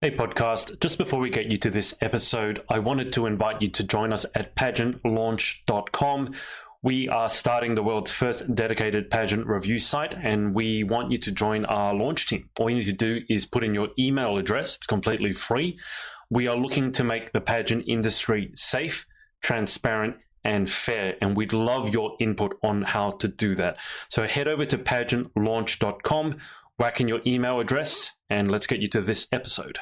Hey podcast, just before we get you to this episode, I wanted to invite you to join us at PageantLaunch.com. We are starting the world's first dedicated pageant review site, and we want you to join our launch team. All you need to do is put in your email address. It's completely free. We are looking to make the pageant industry safe, transparent, and fair, and we'd love your input on how to do that. So head over to PageantLaunch.com, whack in your email address, and let's get you to this episode.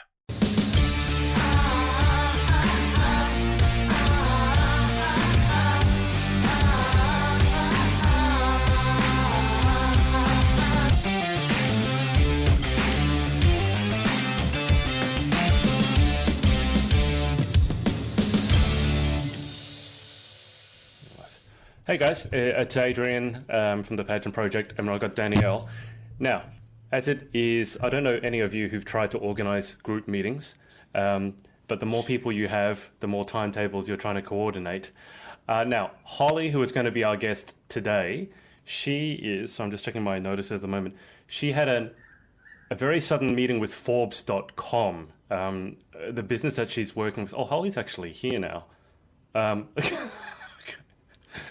Hey guys, it's Adrian from the Pageant Project, and I've got Danielle. Now, as it is, I don't know any of you who've tried to organize group meetings, but the more people you have, the more timetables you're trying to coordinate. Now, Holly, who is going to be our guest today, she is, so I'm just checking my notices at the moment, she had a very sudden meeting with Forbes.com, the business that she's working with. Oh, Holly's actually here now.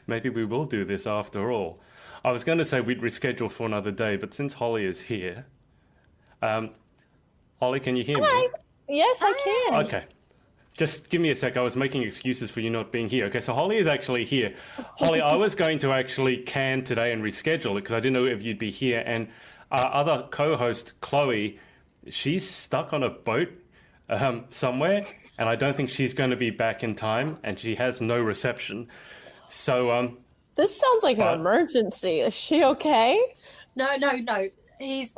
Maybe we will do this after all. I was going to say we'd reschedule for another day, but since Holly is here... Holly, can you hear me? Hi. Yes, I can. Okay. Just give me a sec. I was making excuses for you not being here. Okay, so Holly is actually here. Holly, I was going to actually can today and reschedule it because I didn't know if you'd be here. And our other co-host, Chloe, she's stuck on a boat somewhere, and I don't think she's going to be back in time, and she has no reception. So, this sounds like an emergency. Is she okay? No. He's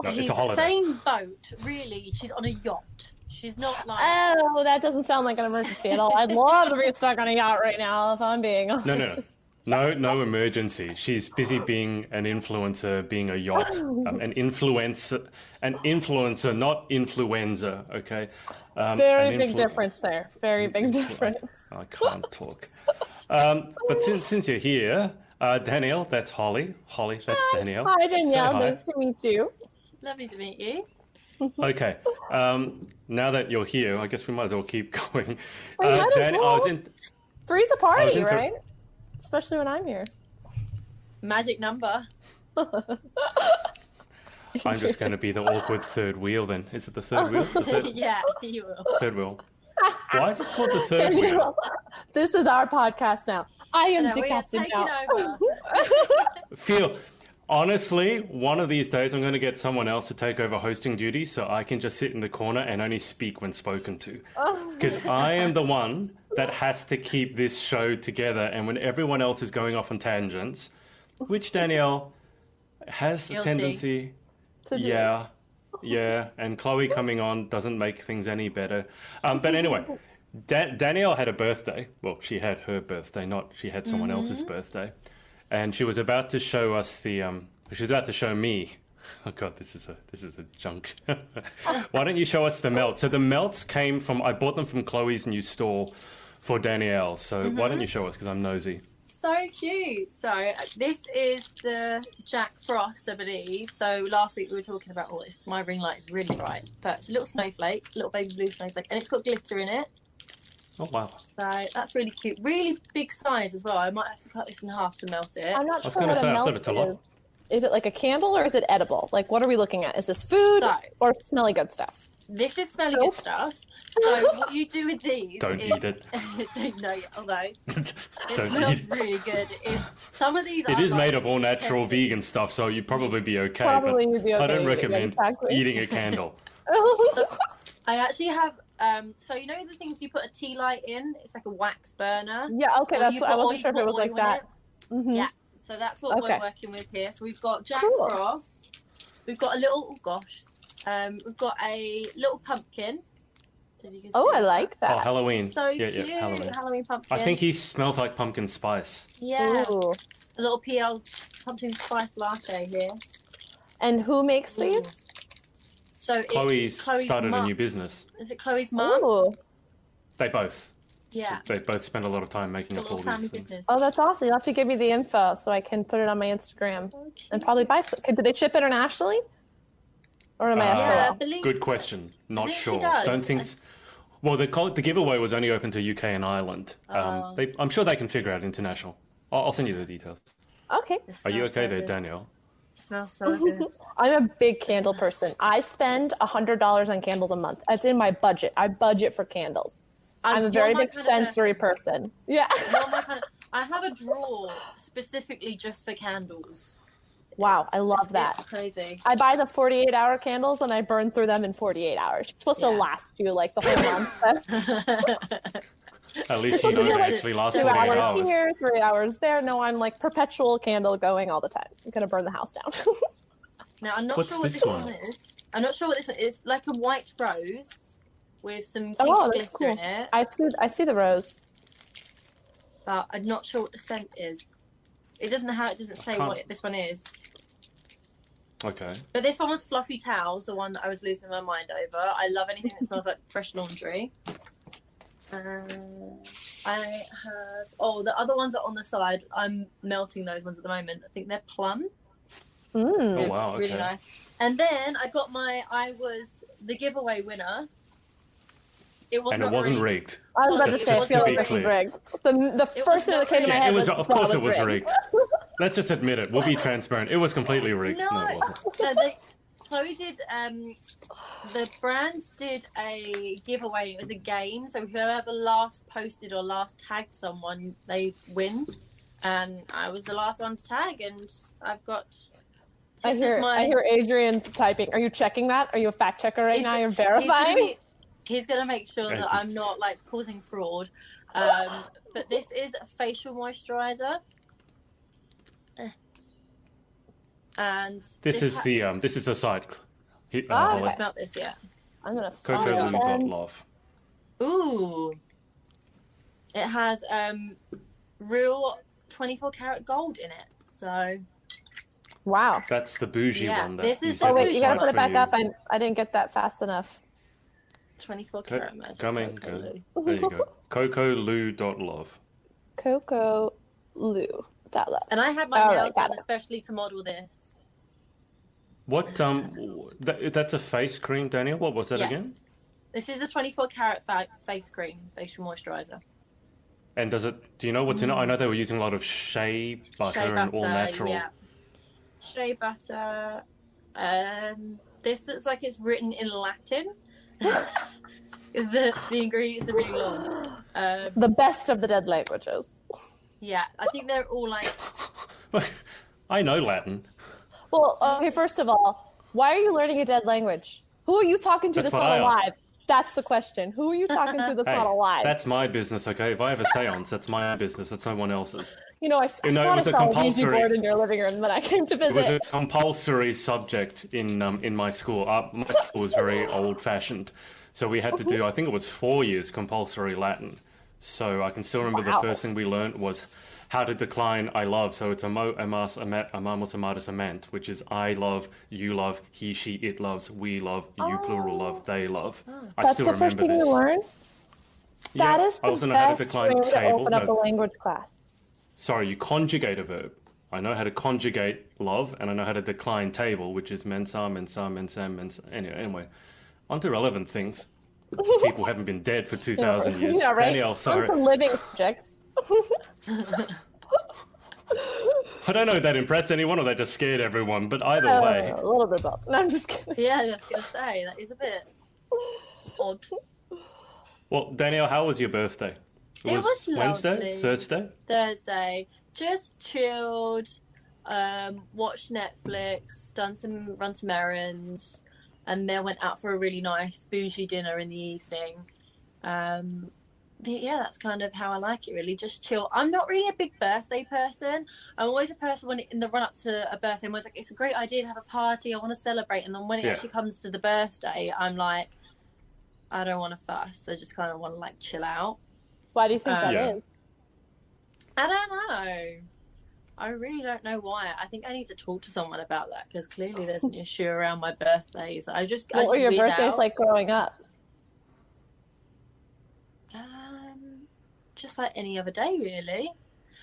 same boat. Really, she's on a yacht. She's not like. Oh, that doesn't sound like an emergency at all. I'd love to be stuck on a yacht right now, if I'm being honest. No emergency. She's busy being an influencer, being a yacht, an influencer, not influenza. Okay. Very big difference there. Very big difference. I can't talk. But since you're here, Danielle, that's Holly. Holly, that's Danielle. Hi, Danielle. Nice to meet you. Lovely to meet you. Okay. Now that you're here, I guess we might as well keep going. Three's a party, right? Especially when I'm here. Magic number. I'm just going to be the awkward third wheel then. Is it the third wheel? Yeah, you will. Third wheel. Why is it called the third wheel? This is our podcast now. I am the captain now. Honestly, one of these days I'm going to get someone else to take over hosting duties so I can just sit in the corner and only speak when spoken to. Because I am the one that has to keep this show together, and when everyone else is going off on tangents, which Danielle has a tendency to do. Yeah, and Chloe coming on doesn't make things any better. But anyway, Danielle had a birthday. Well, she had her birthday, not she had someone else's birthday. And she was about to show us she was about to show me. Oh God, this is a junk. Why don't you show us the melts? So the melts came from, I bought them from Chloe's new store for Danielle. So why don't you show us, because I'm nosy. So cute. So this is the Jack Frost, I believe. So last week we were talking about all this. My ring light is really bright, but it's a little snowflake, little baby blue snowflake, and it's got glitter in it. Oh wow. So that's really cute. Really big size as well. I might have to cut this in half to melt it. I'm not sure what a melt is. Is it like a candle or is it edible? Like, what are we looking at? Is this food or smelly good stuff? This is smelly good stuff. So what you do with these Don't eat it. Don't know yet, although it smells really good. Some of these it is made of all natural vegan stuff, so you'd probably be okay. I don't recommend eating a candle. So, I actually have so you know the things you put a tea light in? It's like a wax burner. Yeah, okay, that's what I wasn't sure if it was like that. Yeah, so that's what we're working with here. So we've got Jack Frost. We've got a little we've got a little pumpkin. I like that. Oh, Halloween. So cute. Halloween Pumpkin. I think he smells like pumpkin spice. Yeah. Ooh. A little PL pumpkin spice latte here. And who makes these? So Chloe's started a new business. Is it Chloe's mum? They both. Yeah. They both spend a lot of time making up all these things. Business. Oh, that's awesome. You'll have to give me the info so I can put it on my Instagram and probably buy some. Do they ship internationally? Or am I Yeah, I SOL? believe. Good question. Not think she sure. does. Don't think. Well, the giveaway was only open to UK and Ireland. I'm sure they can figure out international. I'll send you the details. Okay. It Are you smells okay so there, good. Danielle? It smells so good. I'm a big candle person. I spend $100 on candles a month. It's in my budget. I budget for candles. I'm a very You're my big kind of sensory person. Yeah. You're my kind of. I have a drawer specifically just for candles. Wow, I love that. It's crazy. I buy the 48-hour candles and I burn through them in 48 hours. It's supposed to last you like the whole month. At least you know they actually last 2 48 hours hours. here, 3 hours there. No, I'm like perpetual candle going all the time. I'm gonna burn the house down. Now I'm not What's sure what this this one? one is. I'm not sure what this one is. It's like a white rose with some pink Oh, that's glitter cool. in it. I see the rose. But I'm not sure what the scent is. It doesn't know how it doesn't say can't- what this one is. Okay. But this one was Fluffy Towels, the one that I was losing my mind over. I love anything that smells like fresh laundry. I have... Oh, the other ones are on the side. I'm melting those ones at the moment. I think they're plum. Oh, wow. Okay. Really nice. And then I got I was the giveaway winner. It was And not it wasn't rigged. rigged. I was about to Just- say, I just feel to like be it's clear. rigged. The It first was thing that not came to my rigged. head It was, was, of course it was rigged. rigged. Let's just admit it. We'll be transparent. It was completely rigged. No, it wasn't. no Chloe did. The brand did a giveaway. It was a game, so whoever last posted or last tagged someone, they win. And I was the last one to tag, and I've got. I hear Adrian typing. Are you checking that? Are you a fact checker right now? You're verifying? He's gonna make sure that I'm not like causing fraud. But this is a facial moisturizer. And This is the site. I haven't Okay. smelled this yet. I'm gonna find it. Cocoloo.love. Ooh. It has real 24 karat gold in it. So Wow. That's the bougie Yeah, one. That this you is said the Oh wait, was you gotta right put it for back you. up. I didn't get that fast enough. 24 karat magic. Coming. Cocoloo. There you go. Cocoloo.love. Coco Lou. Love. And I had my All right, nails got done it. especially to model this. What that's a face cream, Daniel. What was that again? Yes. This is a 24 karat face cream, facial moisturizer. And do you know what's in it? I know they were using a lot of shea butter and all natural. Yeah. Shea butter. This looks like it's written in Latin. the ingredients are really long. The best of the dead languages. Yeah, I think they're all like. I know Latin. Well, okay, first of all, why are you learning a dead language? Who are you talking to That's that's what not I asked. alive? That's the question. Who are you talking to that's Hey, not alive? that's my business, okay? If I have a seance, that's my own business. That's no one else's. You know, I No, it thought I was a saw a Ouija compulsory- board in your living room when I came to It was visit. a compulsory subject in my school. My school was very old-fashioned, so we had to do. I think it was 4 years compulsory Latin. So I can still remember Wow. the first thing we learned was how to decline "I love." So it's amas, amet, amamos, amatus, amant, which is I love, you love, he, she, it loves, we love, you plural love, they love. I That's still the remember first thing this. you learn? Yeah, That is I the also know how to best decline way to table. open up a No, language class. sorry, you conjugate a verb. I know how to conjugate love, and I know how to decline table, which is mensa, mensa, mensa, mensa. Anyway, onto relevant things. People haven't been dead for 2,000 years. Yeah, right? Danielle, sorry. On to living subjects. I don't know if that impressed anyone or that just scared everyone, but either way. A little bit both. No, I'm just kidding. Yeah, I was gonna say that is a bit odd. Well, Danielle, how was your birthday? It was Wednesday? lovely. Thursday? Thursday, just chilled, watched Netflix, run some errands, and then went out for a really nice bougie dinner in the evening. But yeah, that's kind of how I like it, really. Just chill. I'm not really a big birthday person. I'm always a person when in the run up to a birthday, I'm always like, it's a great idea to have a party. I want to celebrate. And then when it actually comes to the birthday, I'm like, I don't want to fuss. I just kind of want to like chill out. Why do you think that Yeah. is? I don't know. I really don't know why. I think I need to talk to someone about that because clearly there's an issue around my birthdays. I What just were your weed birthdays out. like growing up? Just like any other day, really.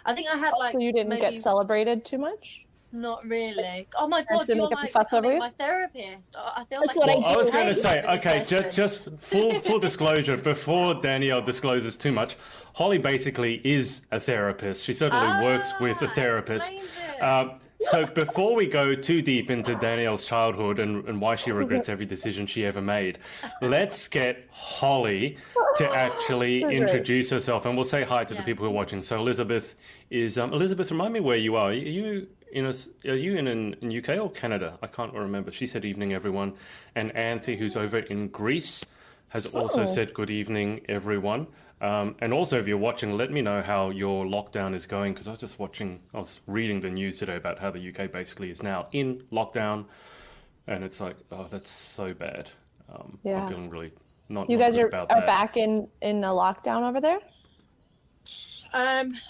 I think I had like So you didn't maybe, get celebrated too much? Not really. Oh my God, to you're make a like fuss over becoming you? my therapist. I feel That's like what you I I was going to paid say, for this okay, session. just full disclosure before Danielle discloses too much. Holly basically is a therapist. She certainly works with a therapist. Explains it. So before we go too deep into Danielle's childhood and why she regrets every decision she ever made, let's get Holly to actually introduce herself, and we'll say hi to the Yes. people who are watching. So Elizabeth is Elizabeth. Remind me where you are. Are you in UK or Canada? I can't remember. She said evening, everyone. And Anthony, who's over in Greece, has also said good evening, everyone. And also, if you're watching, let me know how your lockdown is going, because I was reading the news today about how the UK basically is now in lockdown, and it's like, oh, that's so bad. I'm feeling really not You not guys good are about that. back in a lockdown over there?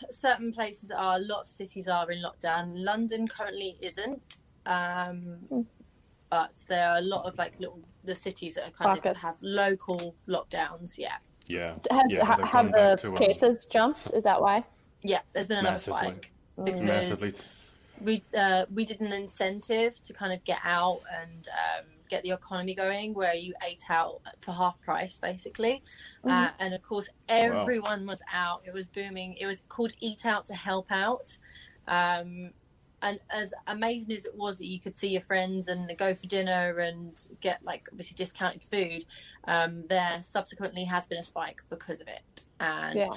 Certain places are. A lot of cities are in lockdown. London currently isn't. But there are a lot of the cities that are kind of have local lockdowns. Yeah. Yeah. Have the cases jumped? Is that why? Yeah, there's been another Massively. spike because Massively. we did an incentive to kind of get out and get the economy going, where you ate out for half price basically, and of course everyone was out. It was booming. It was called Eat Out to Help Out. And as amazing as it was that you could see your friends and go for dinner and get obviously discounted food, there subsequently has been a spike because of it. And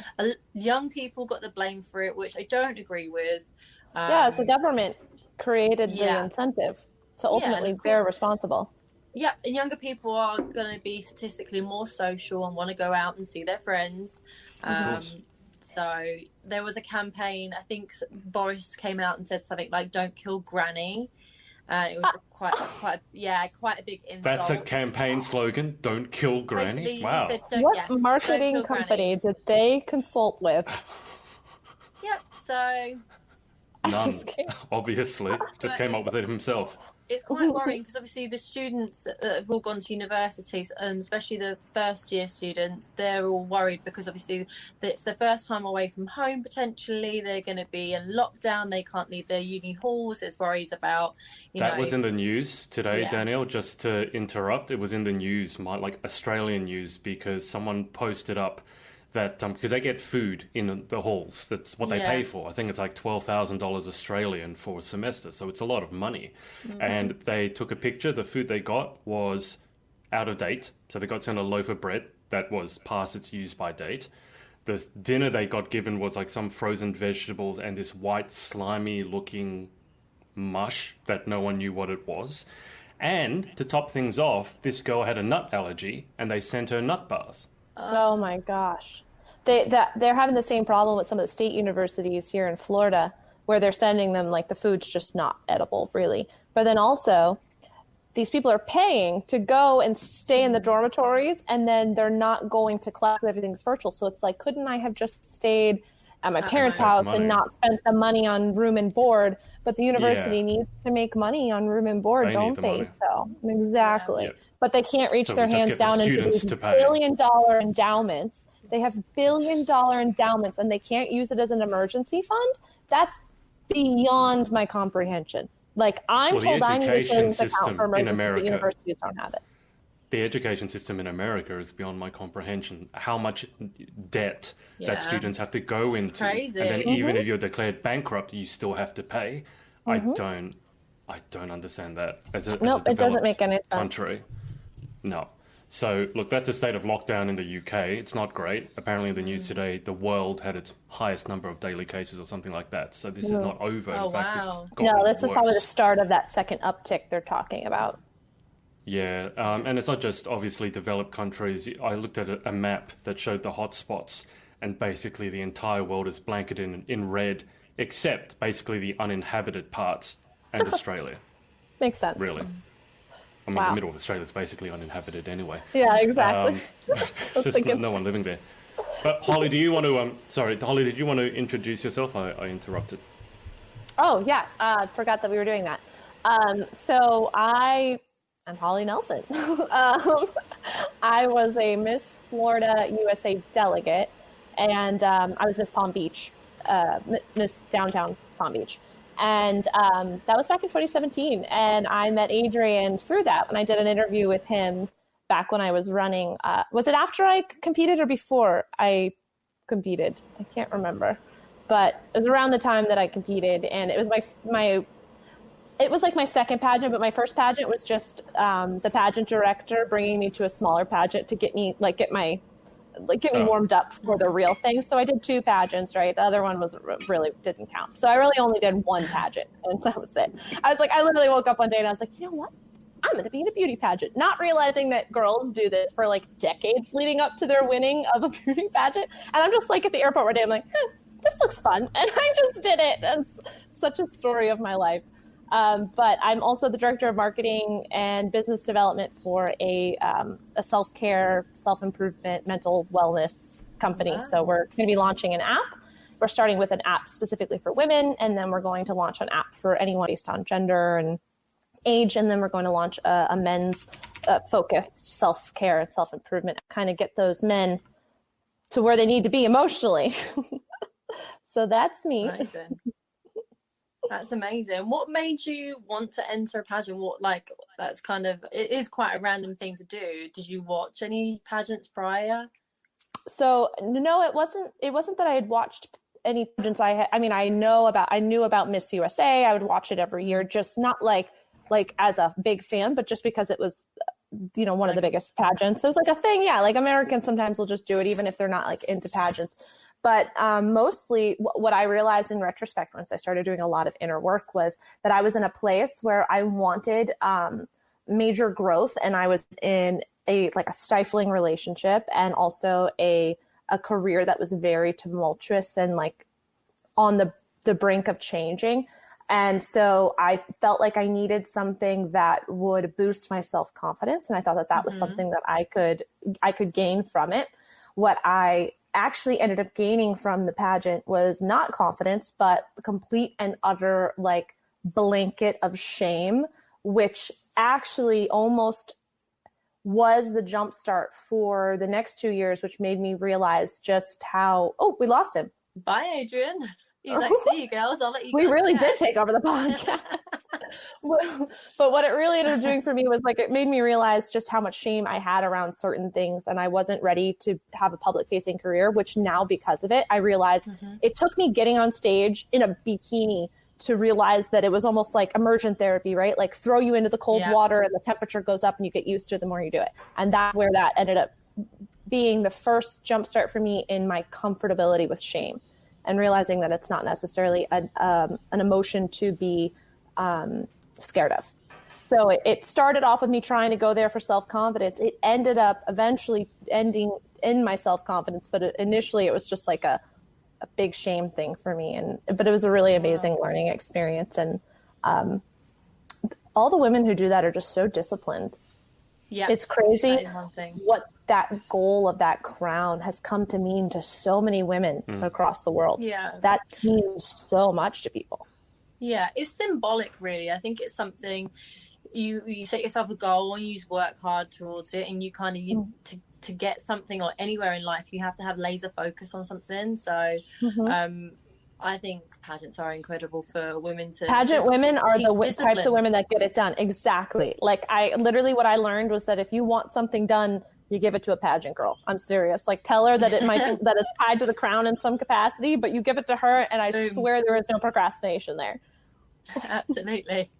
young people got the blame for it, which I don't agree with. It's the government created the incentive. So ultimately they're responsible. Yeah, and younger people are going to be statistically more social and want to go out and see their friends. So there was a campaign. I think Boris came out and said something like "Don't kill Granny." It was quite a big insult. That's a campaign slogan. Don't kill Granny. Basically, Wow. He said, What marketing company did they consult with? Yep. So none. Obviously, just came up with it himself. It's quite worrying because obviously the students that have all gone to universities, and especially the first year students, they're all worried because obviously it's their first time away from home potentially. They're going to be in lockdown. They can't leave their uni halls. There's worries about, That was in the news today, Danielle, just to interrupt. It was in the news, Australian news, because someone posted up that because they get food in the halls. That's what they pay for. I think it's like $12,000 Australian for a semester. So it's a lot of money. And they took a picture. The food they got was out of date. So they got sent a loaf of bread that was past its use by date. The dinner they got given was like some frozen vegetables and this white slimy looking mush that no one knew what it was. And to top things off, this girl had a nut allergy and they sent her nut bars. Oh my gosh. They're having the same problem with some of the state universities here in Florida, where they're sending them the food's just not edible, really. But then also, these people are paying to go and stay in the dormitories, and then they're not going to class. Everything's virtual. So it's like, couldn't I have just stayed at my parents' house and not spent the money on room and board? But the university needs to make money on room and board, don't they? So exactly. But they can't reach their hands down into these billion-dollar endowments. They have billion-dollar endowments, and they can't use it as an emergency fund. That's beyond my comprehension. I'm told I need a savings account for emergency, but universities don't have it. The education system in America is beyond my comprehension. How much debt that students have to go into, crazy. And then even if you're declared bankrupt, you still have to pay. I don't understand that as a it doesn't make any sense. Country. No. So, look, that's a state of lockdown in the UK. It's not great. Apparently in the news today, the world had its highest number of daily cases or something like that. So this is not over. Oh, in fact, wow. it's gotten this is worse. probably the start of that second uptick they're talking about. Yeah, and it's not just obviously developed countries. I looked at a map that showed the hotspots, and basically the entire world is blanketed in red, except basically the uninhabited parts and Australia. Makes sense. Really. I mean, the middle of Australia is basically uninhabited anyway. Yeah, exactly. There's no one living there. But Holly, do you want to? Holly, did you want to introduce yourself? I interrupted. Oh yeah, forgot that we were doing that. So I'm Holly Nelson. I was a Miss Florida USA delegate, and I was Miss Palm Beach, Miss Downtown Palm Beach. And that was back in 2017. And I met Adrian through that when I did an interview with him back when I was running. Was it after I competed or before I competed? I can't remember. But it was around the time that I competed. And it was it was like my second pageant, but my first pageant was just the pageant director bringing me to a smaller pageant to get me warmed up for the real thing. So I did 2 pageants, right? The other one was really didn't count. So I really only did 1 pageant, and that was it. I literally woke up one day and I was like, you know what? I'm going to be in a beauty pageant, not realizing that girls do this for like decades leading up to their winning of a beauty pageant. And I'm just like at the airport one day, I'm like, this looks fun. And I just did it. It's such a story of my life. But I'm also the director of marketing and business development for a self-care, self-improvement, mental wellness company. Wow. So we're going to be launching an app. We're starting with an app specifically for women, and then we're going to launch an app for anyone based on gender and age, and then we're going to launch a men's focused self-care and self-improvement, kind of get those men to where they need to be emotionally. So that's me. That's amazing. That's amazing. What made you want to enter a pageant? That's kind of, it is quite a random thing to do. Did you watch any pageants prior? So no, it wasn't that I had watched any pageants. I knew about Miss USA. I would watch it every year, just not like as a big fan, but just because it was, one of the biggest pageants. So it was like a thing. Yeah. Like Americans sometimes will just do it, even if they're not like into pageants. But mostly what I realized in retrospect, once I started doing a lot of inner work, was that I was in a place where I wanted major growth, and I was in a stifling relationship, and also a career that was very tumultuous and like on the brink of changing. And so I felt like I needed something that would boost my self-confidence. And I thought that was something that I could gain from it. What I actually ended up gaining from the pageant was not confidence, but the complete and utter blanket of shame, which actually almost was the jumpstart for the next 2 years, which made me realize just how, we lost him. Bye, Adrian. He's like, see you girls, I'll let you We really did take over the podcast. But what it really ended up doing for me was it made me realize just how much shame I had around certain things. And I wasn't ready to have a public facing career, which now because of it, I realized it took me getting on stage in a bikini to realize that it was almost like immersion therapy, right? Like throw you into the cold water and the temperature goes up and you get used to it the more you do it. And that's where that ended up being the first jumpstart for me in my comfortability with shame. And realizing that it's not necessarily an emotion to be scared of. So it started off with me trying to go there for self-confidence. It ended up eventually ending in my self-confidence, but initially it was just like a big shame thing for me. But it was a really amazing learning experience. And all the women who do that are just so disciplined. Yeah, it's crazy what that goal of that crown has come to mean to so many women across the world. Yeah, that means so much to people. Yeah, it's symbolic, really. I think it's something you set yourself a goal and you just work hard towards it, and you kind of to get something or anywhere in life, you have to have laser focus on something. So I think pageants are incredible for women to women are the types of women that get it done. Exactly. What I learned was that if you want something done, you give it to a pageant girl. I'm serious. Tell her that it might that it's tied to the crown in some capacity, but you give it to her, and I swear there is no procrastination there. Absolutely.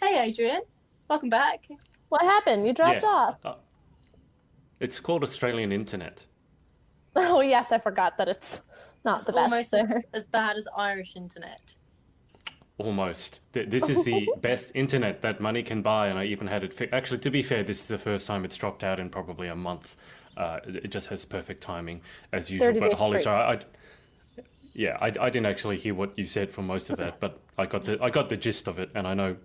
Hey, Adrian, welcome back. What happened? You dropped off. It's called Australian Internet. Oh yes, I forgot that it's not the best. Almost as bad as Irish internet. Almost. This is the best internet that money can buy, and I even had it actually, to be fair, this is the first time it's dropped out in probably a month. It just has perfect timing as usual. But Holly, sorry, I didn't actually hear what you said for most of that, but I got the gist of it, and I know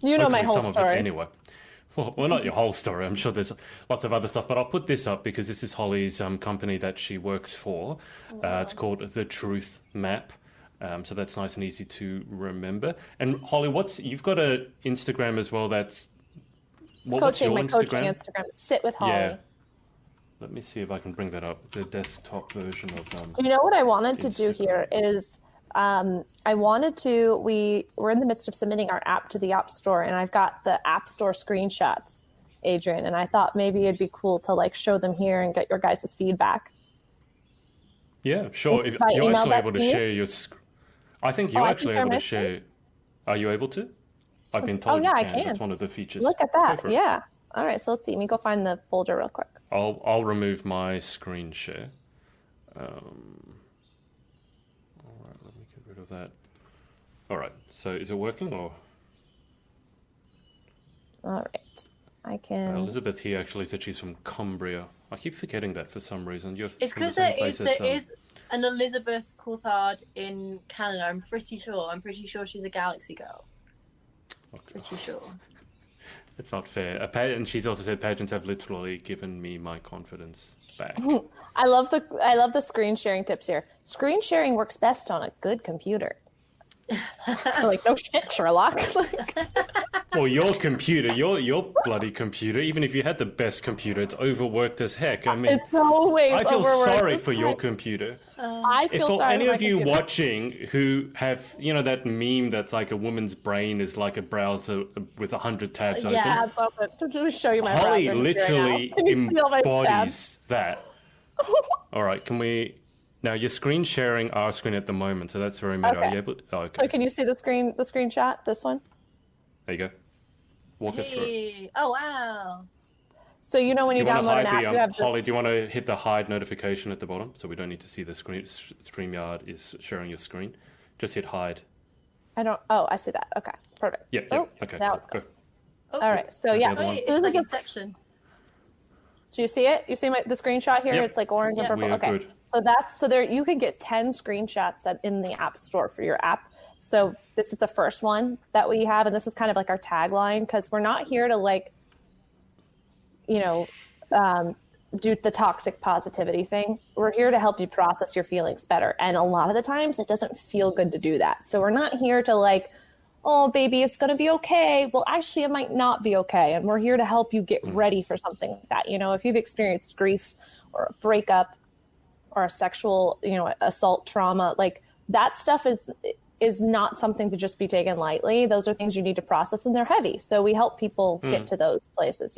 you know my whole some story of it anyway. Well, not your whole story. I'm sure there's lots of other stuff, but I'll put this up because this is Holly's company that she works for. It's called The Truth Map. So that's nice and easy to remember. And Holly, you've got an Instagram as well. What's your Instagram? Coaching Instagram. Sit with Holly. Yeah. Let me see if I can bring that up. The desktop version of. You know what I wanted to do here is we're in the midst of submitting our app to the App Store, and I've got the App Store screenshots, Adrian, and I thought maybe it'd be cool to like show them here and get your guys' feedback. Yeah, sure. If I you're email actually that able to to you? share your I think you're I can actually share able my to share. Are you able to? I've been Oh, told yeah, I you can. can. That's one of the features. Look at Go that. for it. Yeah. All right, so let's see. Let me go find the folder real quick. I'll remove my screen share. All right, let me get rid of that. All right, so is it working or? All right. I can. Elizabeth here actually said she's from Cumbria. I keep forgetting that for some reason. You're It's from the because same there place is as, an Elizabeth Coulthard in Canada. I'm pretty sure she's a Galaxy girl. Okay. Pretty sure. It's not fair. And she's also said pageants have literally given me my confidence back. I love the screen sharing tips here. Screen sharing works best on a good computer. Like, no shit, Sherlock. Well, your computer, your bloody computer, even if you had the best computer, it's overworked as heck. I mean, It's always I feel overworked. sorry for your computer. I If feel for sorry any for my of you computer. watching who have, that meme that's like a woman's brain is like a browser with 100 tabs open. Yeah. Tabs open. Let me show you my Holly browser history literally now. Can you see all my tabs? embodies that. All right, can we... Now, you're screen sharing our screen at the moment, so that's very meta. Okay. Are you able... Oh, okay. So can you see the screenshot? This one? There you go. Walk us through it. Hey. Oh wow. So when Do you you want to download an hide app, you have Holly, do you want to hit the hide notification at the bottom so we don't need to see the screen? StreamYard is sharing your screen. Just hit hide. I see that. Okay, perfect. Yeah, okay. Now Cool. it's gone. Oh. All right, so yeah. other one. Wait, So it's this like is Inception. Do you see it? You see the screenshot here? Yep. It's like orange and Yep. purple. We're Okay. good. So there you can get 10 screenshots in the App Store for your app. So this is the first one that we have, and this is kind of like our tagline, because we're not here to do the toxic positivity thing. We're here to help you process your feelings better. And a lot of the times it doesn't feel good to do that. So we're not here to oh, baby, it's going to be okay. Well, actually, it might not be okay. And we're here to help you get ready for something like that. If you've experienced grief or a breakup or a sexual, assault trauma, that stuff is not something to just be taken lightly. Those are things you need to process, and they're heavy. So we help people get to those places,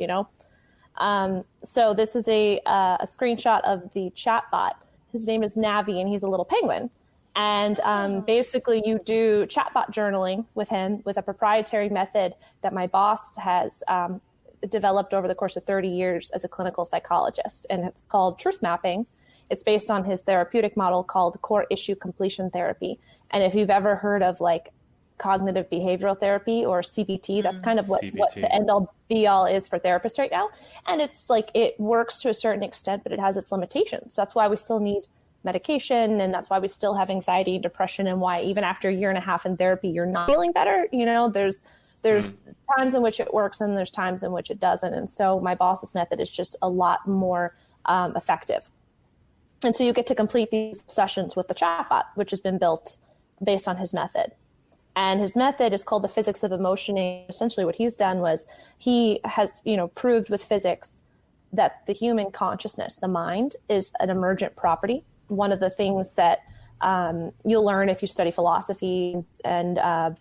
So this is a screenshot of the chatbot. His name is Navi, and he's a little penguin. And basically, you do chatbot journaling with him with a proprietary method that my boss has developed over the course of 30 years as a clinical psychologist. And it's called truth mapping. It's based on his therapeutic model called core issue completion therapy. And if you've ever heard of cognitive behavioral therapy or CBT, that's kind of what the end all be all is for therapists right now. And it's it works to a certain extent, but it has its limitations. That's why we still need medication, and that's why we still have anxiety and depression, and why even after a year and a half in therapy, you're not feeling better. There's times in which it works and there's times in which it doesn't. And so my boss's method is just a lot more effective. And so you get to complete these sessions with the chatbot, which has been built based on his method. And his method is called the physics of emotioning. Essentially what he's done was he has, proved with physics that the human consciousness, the mind, is an emergent property. One of the things that you'll learn if you study philosophy and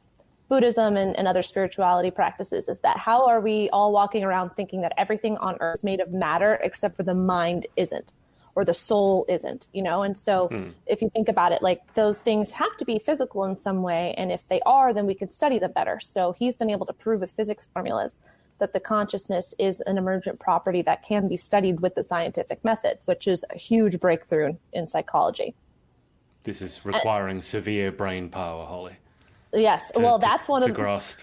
Buddhism and other spirituality practices is that how are we all walking around thinking that everything on earth is made of matter except for the mind isn't, or the soul isn't, And so if you think about it, those things have to be physical in some way. And if they are, then we can study them better. So he's been able to prove with physics formulas that the consciousness is an emergent property that can be studied with the scientific method, which is a huge breakthrough in psychology. This is requiring severe brain power, Holly. Yes. That's one of to grasp.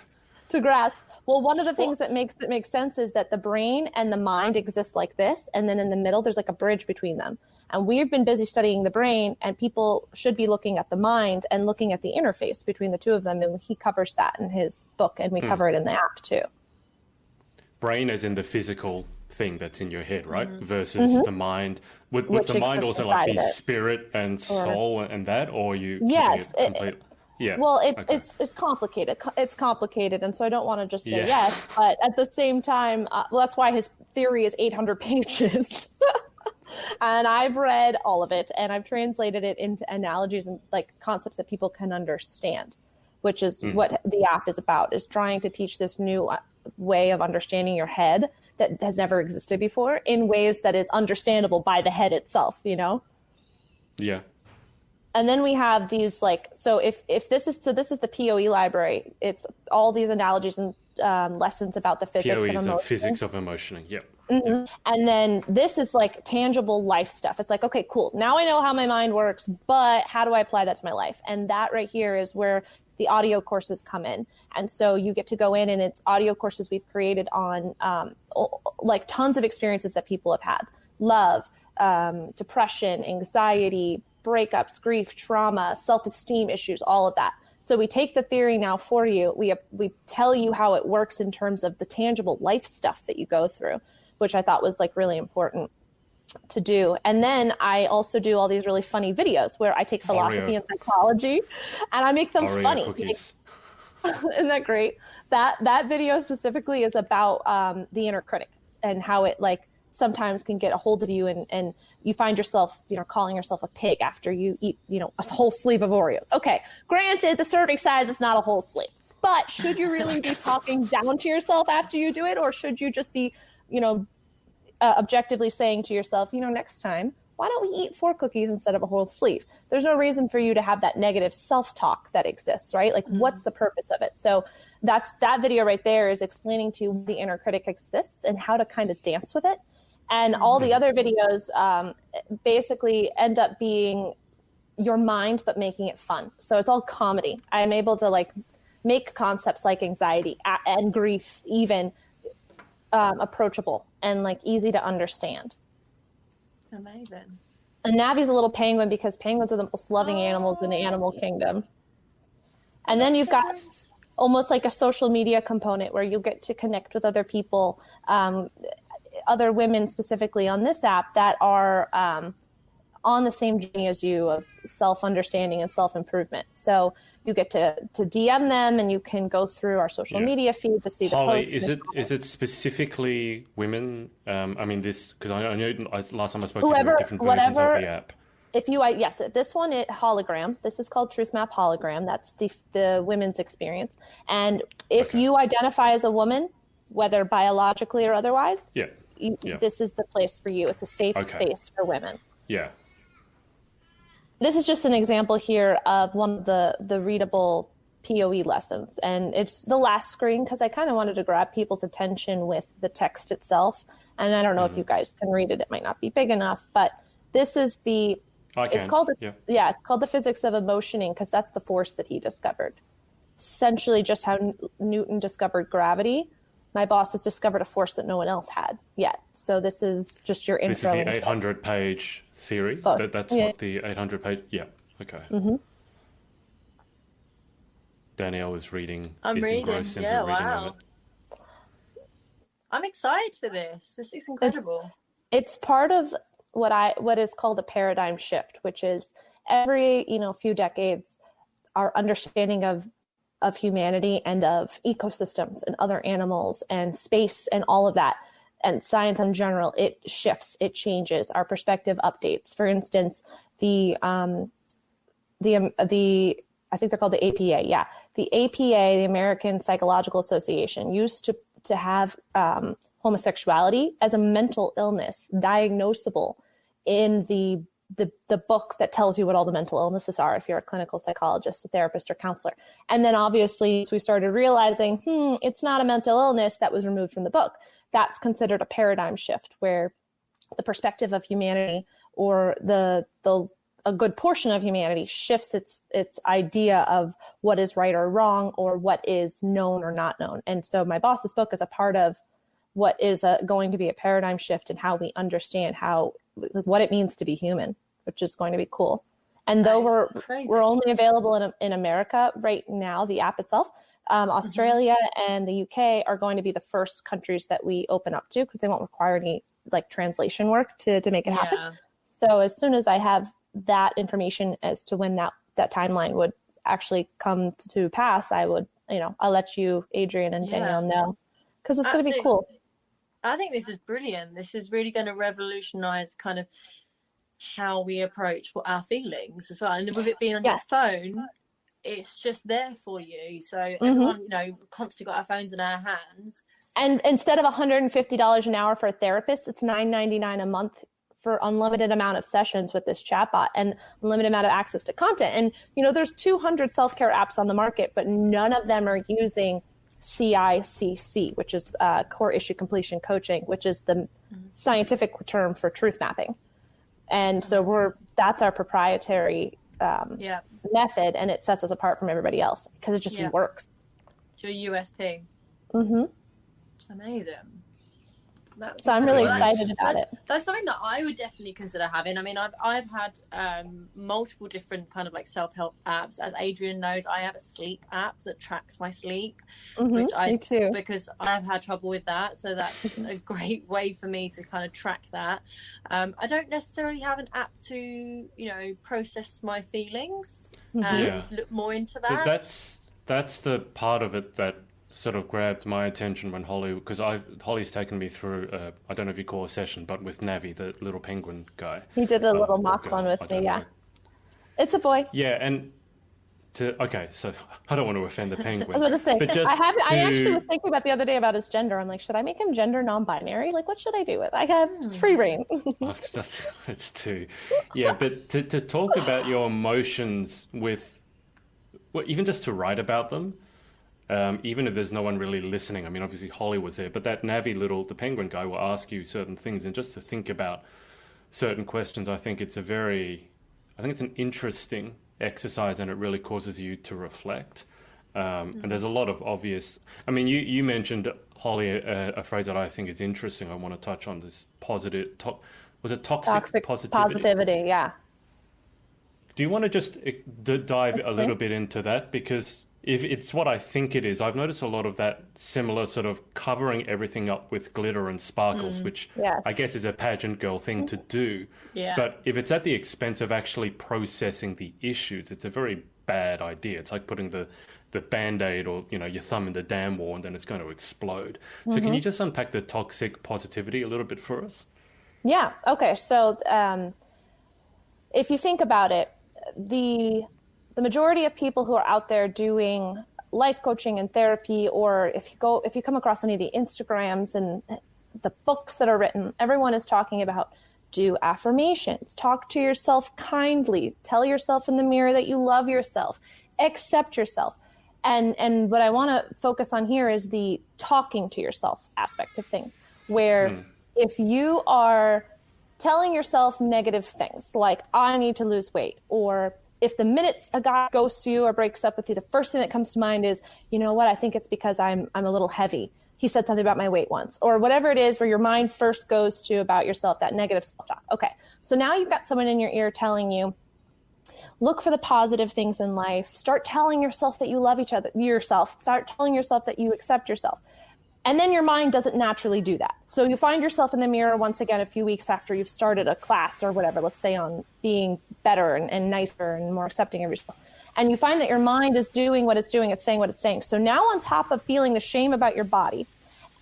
To grasp. Well, one of the things that makes it make sense is that the brain and the mind exist like this, and then in the middle there's a bridge between them. And we've been busy studying the brain, and people should be looking at the mind and looking at the interface between the two of them. And he covers that in his book, and we cover it in the app too. Brain as in the physical thing that's in your head, right? Versus the mind. Would the mind also be spirit and soul and that, or you? Yes. Yeah. Well, it's complicated. It's complicated, and so I don't want to just say yes, but at the same time, that's why his theory is 800 pages. And I've read all of it, and I've translated it into analogies and like concepts that people can understand, which is what the app is about, is trying to teach this new way of understanding your head that has never existed before in ways that is understandable by the head itself, you know? Yeah. And then we have these like, so if this is the POE library, it's all these analogies and lessons about the physics POE of is emotion. physics of emotioning. Yep. Mm-hmm. Yep. And then this is like tangible life stuff. It's like, okay, cool. Now I know how my mind works, but how do I apply that to my life? And that right here is where the audio courses come in. And so you get to go in, and it's audio courses we've created on like tons of experiences that people have had: love, depression, anxiety, breakups, grief, trauma, self-esteem issues, all of that. So we take the theory now for you. We tell you how it works in terms of the tangible life stuff that you go through, which I thought was like really important to do. And then I also do all these really funny videos where I take philosophy and psychology and I make them funny. Like, isn't that great? That video specifically is about the inner critic and how it like sometimes can get a hold of you, and you find yourself, you know, calling yourself a pig after you eat, you know, a whole sleeve of Oreos. Okay, granted, the serving size is not a whole sleeve, but should you really be talking down to yourself after you do it, or should you just be, you know, objectively saying to yourself, you know, next time, why don't we eat 4 cookies instead of a whole sleeve? There's no reason for you to have that negative self-talk that exists, right? Like, what's the purpose of it? So that video right there is explaining to you why the inner critic exists and how to kind of dance with it. And all the other videos basically end up being your mind, but making it fun. So it's all comedy. I'm able to like make concepts like anxiety and grief even approachable and like easy to understand. Amazing. And Navi's a little penguin because penguins are the most loving animals in the animal kingdom. And then you've got almost like a social media component where you get to connect with other people, other women specifically on this app that are on the same journey as you of self-understanding and self-improvement. So you get to DM them, and you can go through our social media feed to see the Holly, posts. is it specifically women? I mean, this, because I know last time I spoke Whoever, to different versions of the app. If you, yes, this one, hologram. This is called Truth Map Hologram. That's the women's experience. And if you identify as a woman, whether biologically or otherwise, this is the place for you. It's a safe space for women. Yeah. This is just an example here of one of the readable POE lessons. And it's the last screen because I kind of wanted to grab people's attention with the text itself. And I don't know if you guys can read it. It might not be big enough, but this is it's called the physics of emotioning, because that's the force that he discovered. Essentially just how Newton discovered gravity. My boss has discovered a force that no one else had yet. So this is just your intro. This is the 800-page theory. That's what the 800-page. Yeah. Okay. Mm-hmm. Danielle is reading. I'm reading. Yeah. Wow. I'm excited for this. This is incredible. It's part of what is called a paradigm shift, which is every few decades, our understanding of humanity and of ecosystems and other animals and space and all of that and science in general, it shifts, it changes, our perspective updates. For instance, the I think they're called the APA. Yeah, the APA, the American Psychological Association, used to have homosexuality as a mental illness, diagnosable in the book that tells you what all the mental illnesses are if you're a clinical psychologist, a therapist, or counselor. And then obviously, as we started realizing, it's not a mental illness, that was removed from the book. That's considered a paradigm shift, where the perspective of humanity, or a good portion of humanity, shifts its idea of what is right or wrong, or what is known or not known. And so my boss's book is a part of what is going to be a paradigm shift in how we understand what it means to be human, which is going to be cool. And though we're only available in America right now, the app itself, Australia and the UK are going to be the first countries that we open up to, because they won't require any like translation work to make it happen. So as soon as I have that information as to when that timeline would actually come to pass, I would, I'll let you, Adrian and Danielle, know, because it's going to be cool. I think this is brilliant. This is really going to revolutionize kind of how we approach what our feelings as well. And with it being on Yes. your phone, it's just there for you. So everyone, you know, constantly got our phones in our hands. And instead of $150 an hour for a therapist, it's $9.99 a month for unlimited amount of sessions with this chatbot and unlimited amount of access to content. And, you know, there's 200 self-care apps on the market, but none of them are using CICC, which is core issue completion coaching, which is the scientific term for truth mapping. And so that's our proprietary method, and it sets us apart from everybody else because it just works. To a USP. Amazing. So I'm really excited about it. That's something that I would definitely consider having. I mean, I've had multiple different kind of like self-help apps. As Adrian knows, I have a sleep app that tracks my sleep, which me too. Because I've had trouble with that. So that's a great way for me to kind of track that. I don't necessarily have an app to, you know, process my feelings and look more into that. That's the part of it that sort of grabbed my attention when because Holly's taken me through, I don't know if you call a session, but with Navi, the little penguin guy. He did a little mock one with me, It's a boy. Yeah, and so I don't want to offend the penguin. I was going to say, I actually was thinking about the other day about his gender. I'm like, should I make him gender non-binary? Like, what should I do with it? It's free reign. It's too. Yeah, but to talk about your emotions with, well, even just to write about them, even if there's no one really listening. I mean, obviously Holly was there, but that Navi the penguin guy will ask you certain things, and just to think about certain questions, I think it's an interesting exercise, and it really causes you to reflect. And there's a lot of obvious, I mean, you mentioned, Holly, a phrase that I think is interesting. I want to touch on this toxic positivity? Yeah. Do you want to just dive a little bit into that? Because if it's what I think it is, I've noticed a lot of that similar sort of covering everything up with glitter and sparkles, which I guess is a pageant girl thing to do. Yeah. But if it's at the expense of actually processing the issues, it's a very bad idea. It's like putting the Band-Aid or, you know, your thumb in the damn wall and then it's going to explode. So can you just unpack the toxic positivity a little bit for us? Yeah. Okay. So if you think about it, the majority of people who are out there doing life coaching and therapy, or if you come across any of the Instagrams and the books that are written, everyone is talking about do affirmations, talk to yourself kindly, tell yourself in the mirror that you love yourself, accept yourself. And what I want to focus on here is the talking to yourself aspect of things, where if you are telling yourself negative things like, I need to lose weight, or if the minute a guy ghosts you or breaks up with you, the first thing that comes to mind is, you know what, I think it's because I'm a little heavy. He said something about my weight once, or whatever it is where your mind first goes to about yourself, that negative self-talk. Okay, so now you've got someone in your ear telling you, look for the positive things in life. Start telling yourself that you love yourself. Start telling yourself that you accept yourself. And then your mind doesn't naturally do that. So you find yourself in the mirror once again a few weeks after you've started a class or whatever, let's say on being better and nicer and more accepting of yourself. And you find that your mind is doing what it's doing, it's saying what it's saying. So now on top of feeling the shame about your body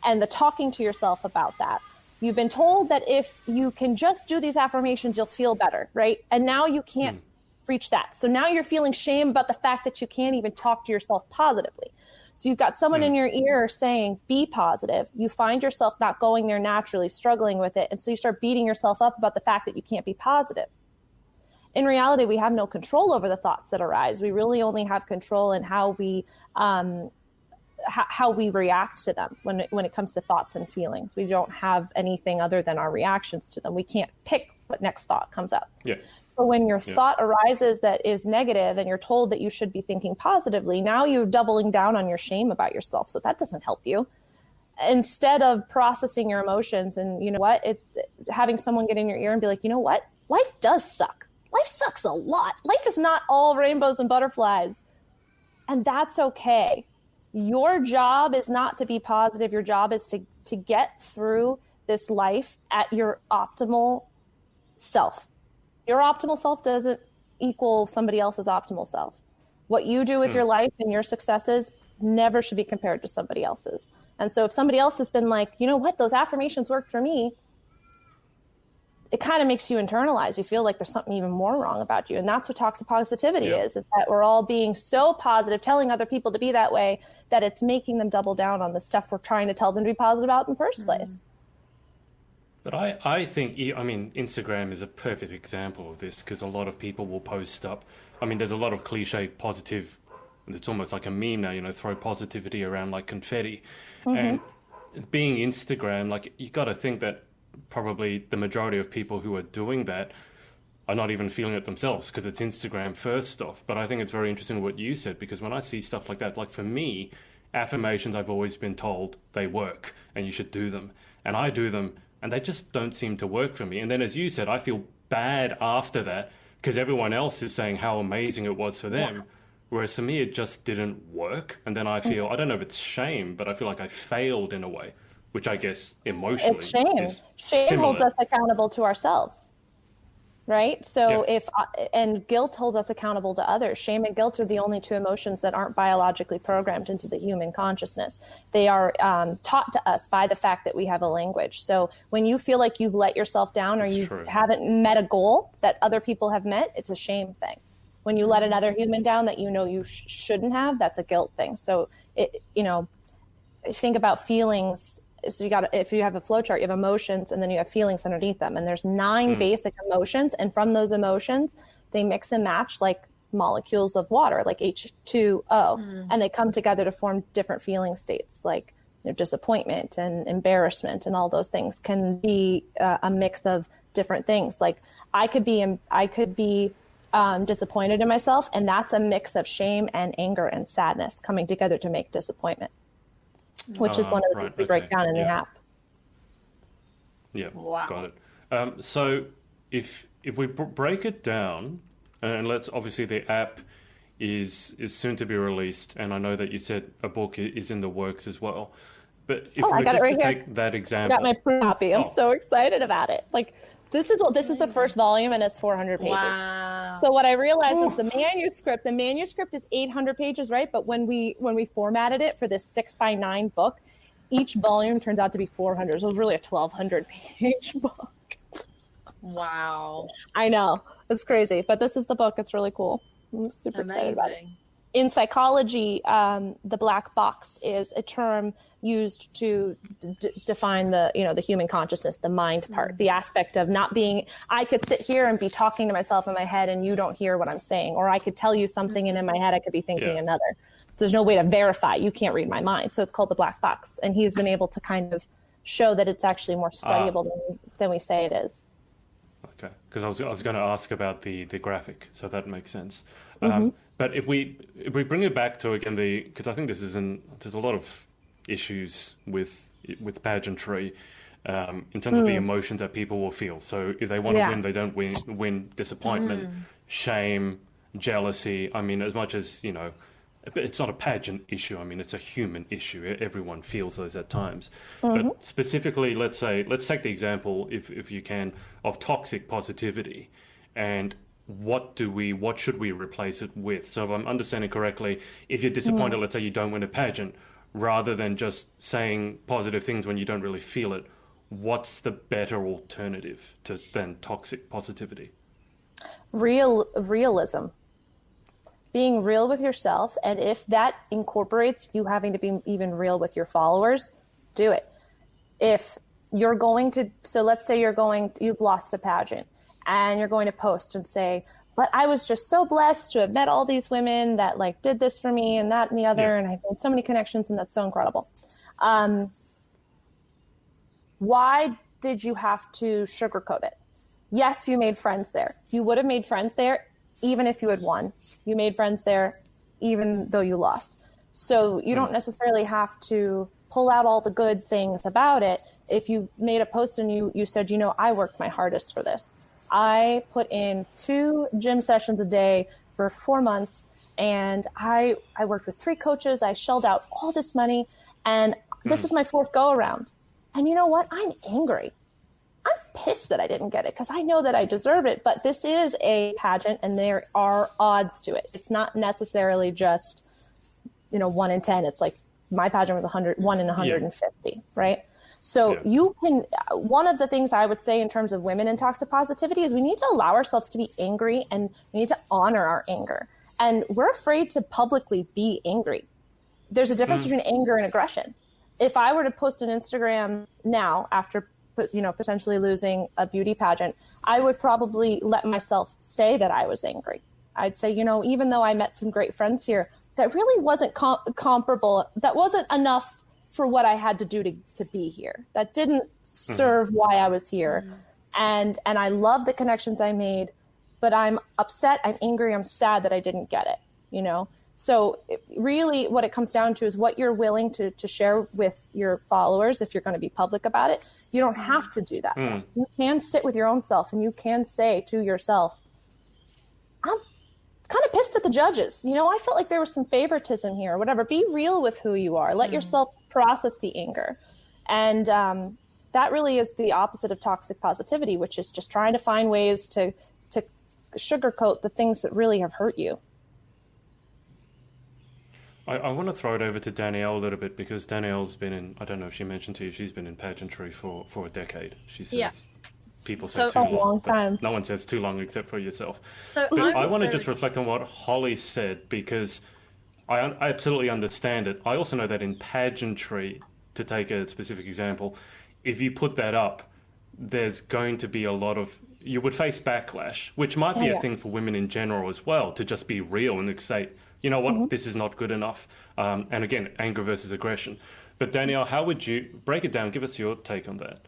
and the talking to yourself about that, you've been told that if you can just do these affirmations, you'll feel better, right? And now you can't reach that. So now you're feeling shame about the fact that you can't even talk to yourself positively. So you've got someone in your ear saying, be positive. You find yourself not going there naturally, struggling with it. And so you start beating yourself up about the fact that you can't be positive. In reality, we have no control over the thoughts that arise. We really only have control in how we react to them when it comes to thoughts and feelings. We don't have anything other than our reactions to them. We can't pick what next thought comes up. Yeah. So when your thought arises that is negative and you're told that you should be thinking positively, now you're doubling down on your shame about yourself. So that doesn't help you. Instead of processing your emotions and, you know what, having someone get in your ear and be like, you know what, life does suck. Life sucks a lot. Life is not all rainbows and butterflies. And that's okay. Your job is not to be positive. Your job is to get through this life at your optimal self. Your optimal self doesn't equal somebody else's optimal self. What you do with your life and your successes never should be compared to somebody else's. And so if somebody else has been like, you know what, those affirmations worked for me, it kind of makes you internalize. You feel like there's something even more wrong about you. And that's what toxic positivity is that we're all being so positive, telling other people to be that way, that it's making them double down on the stuff we're trying to tell them to be positive about in the first place. But I think, I mean, Instagram is a perfect example of this, because a lot of people will post up. I mean, there's a lot of cliche positive, it's almost like a meme now, you know, throw positivity around like confetti. And being Instagram, like, you got to think that probably the majority of people who are doing that are not even feeling it themselves, because it's Instagram first off. But I think it's very interesting what you said, because when I see stuff like that, like for me, affirmations, I've always been told they work and you should do them. And I do them and they just don't seem to work for me. And then, as you said, I feel bad after that because everyone else is saying how amazing it was for them. Whereas for me, it just didn't work. And then I feel, I don't know if it's shame, but I feel like I failed in a way, which I guess emotionally it's shame. is Shame similar. holds us accountable to ourselves, right? So and guilt holds us accountable to others. Shame and guilt are the only two emotions that aren't biologically programmed into the human consciousness. They are taught to us by the fact that we have a language. So when you feel like you've let yourself down or you haven't met a goal that other people have met, it's a shame thing. When you let another human down that you know you shouldn't have, that's a guilt thing. So think about feelings. So if you have a flow chart, you have emotions and then you have feelings underneath them. And there's 9 basic emotions. And from those emotions, they mix and match like molecules of water, like H2O. And they come together to form different feeling states, like disappointment and embarrassment, and all those things can be a mix of different things. Like I could be disappointed in myself, and that's a mix of shame and anger and sadness coming together to make disappointment, which is one of the things we break down in the app. Yeah, got it. So if we break it down, and let's, obviously the app is soon to be released, and I know that you said a book is in the works as well. But if we just to take that example, I got my pre-copy. I'm so excited about it. Like this is the first volume, and it's 400 pages. Wow. So what I realized is the manuscript is 800 pages, right? But when we formatted it for this 6x9 book, each volume turns out to be 400. So it was really a 1,200 page book. Wow. I know, it's crazy, but this is the book. It's really cool. I'm super excited about it. In psychology, the black box is a term used to define the human consciousness, the mind part, the aspect of not being. I could sit here and be talking to myself in my head, and you don't hear what I'm saying, or I could tell you something, and in my head I could be thinking another. So there's no way to verify. You can't read my mind, so it's called the black box. And he's been able to kind of show that it's actually more studyable than we say it is. Okay, because I was going to ask about the graphic, so that makes sense. But if we bring it back to again because I think there's a lot of issues with pageantry in terms of the emotions that people will feel. So if they want to win, they don't win. Disappointment, shame, jealousy. I mean, as much as it's not a pageant issue. I mean, it's a human issue. Everyone feels those at times. But specifically, let's take the example, if you can, of toxic positivity, and what should we replace it with? So if I'm understanding correctly, if you're disappointed, let's say you don't win a pageant, rather than just saying positive things when you don't really feel it, what's the better alternative than toxic positivity? Realism. Being real with yourself, and if that incorporates you having to be even real with your followers, do it. If you're going to, so let's say you've lost a pageant, and you're going to post and say, but I was just so blessed to have met all these women that like did this for me and that and the other, and I've made so many connections, and that's so incredible. Why did you have to sugarcoat it? Yes, you made friends there. You would have made friends there even if you had won. You made friends there even though you lost. So you don't necessarily have to pull out all the good things about it. If you made a post and you said, I worked my hardest for this. I put in 2 gym sessions a day for 4 months, and I worked with 3 coaches. I shelled out all this money, and this is my 4th go around. And you know what? I'm angry. I'm pissed that I didn't get it because I know that I deserve it, but this is a pageant and there are odds to it. It's not necessarily just, 1 in 10. It's like my pageant was 1 in 150, right? So Yeah. one of the things I would say in terms of women in toxic positivity is we need to allow ourselves to be angry, and we need to honor our anger. And we're afraid to publicly be angry. There's a difference between anger and aggression. If I were to post an Instagram now after, potentially losing a beauty pageant, I would probably let myself say that I was angry. I'd say, even though I met some great friends here, that really wasn't comparable. That wasn't enough for what I had to do to be here. That didn't serve why I was here. And I love the connections I made, but I'm upset, I'm angry, I'm sad that I didn't get it, So really what it comes down to is what you're willing to share with your followers if you're going to be public about it. You don't have to do that. You can sit with your own self and you can say to yourself, I'm kind of pissed at the judges. I felt like there was some favoritism here or whatever. Be real with who you are. Let yourself process the anger. And that really is the opposite of toxic positivity, which is just trying to find ways to sugarcoat the things that really have hurt you. I want to throw it over to Danielle a little bit, because Danielle's been in, I don't know if she mentioned to you, she's been in pageantry for a decade. She says people say too long. Long time. No one says too long except for yourself. So I want to just reflect on what Holly said, because I absolutely understand it. I also know that in pageantry, to take a specific example, if you put that up, there's going to be you would face backlash, which might be a thing for women in general as well, to just be real and say, you know what, this is not good enough. And again, anger versus aggression. But Danielle, how would you break it down? Give us your take on that.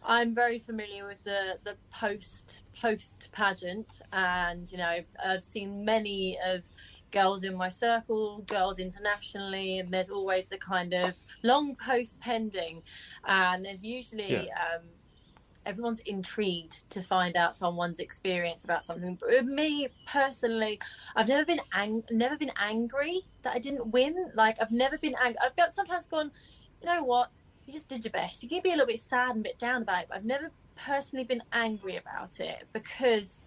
I'm very familiar with the post pageant, and I've seen many of girls in my circle, girls internationally, and there's always the kind of long post pending, and there's usually everyone's intrigued to find out someone's experience about something. But with me personally, I've never been angry that I didn't win. Like, I've never been angry. I've sometimes gone, you know what, you just did your best. You can be a little bit sad and a bit down about it, but I've never personally been angry about it, because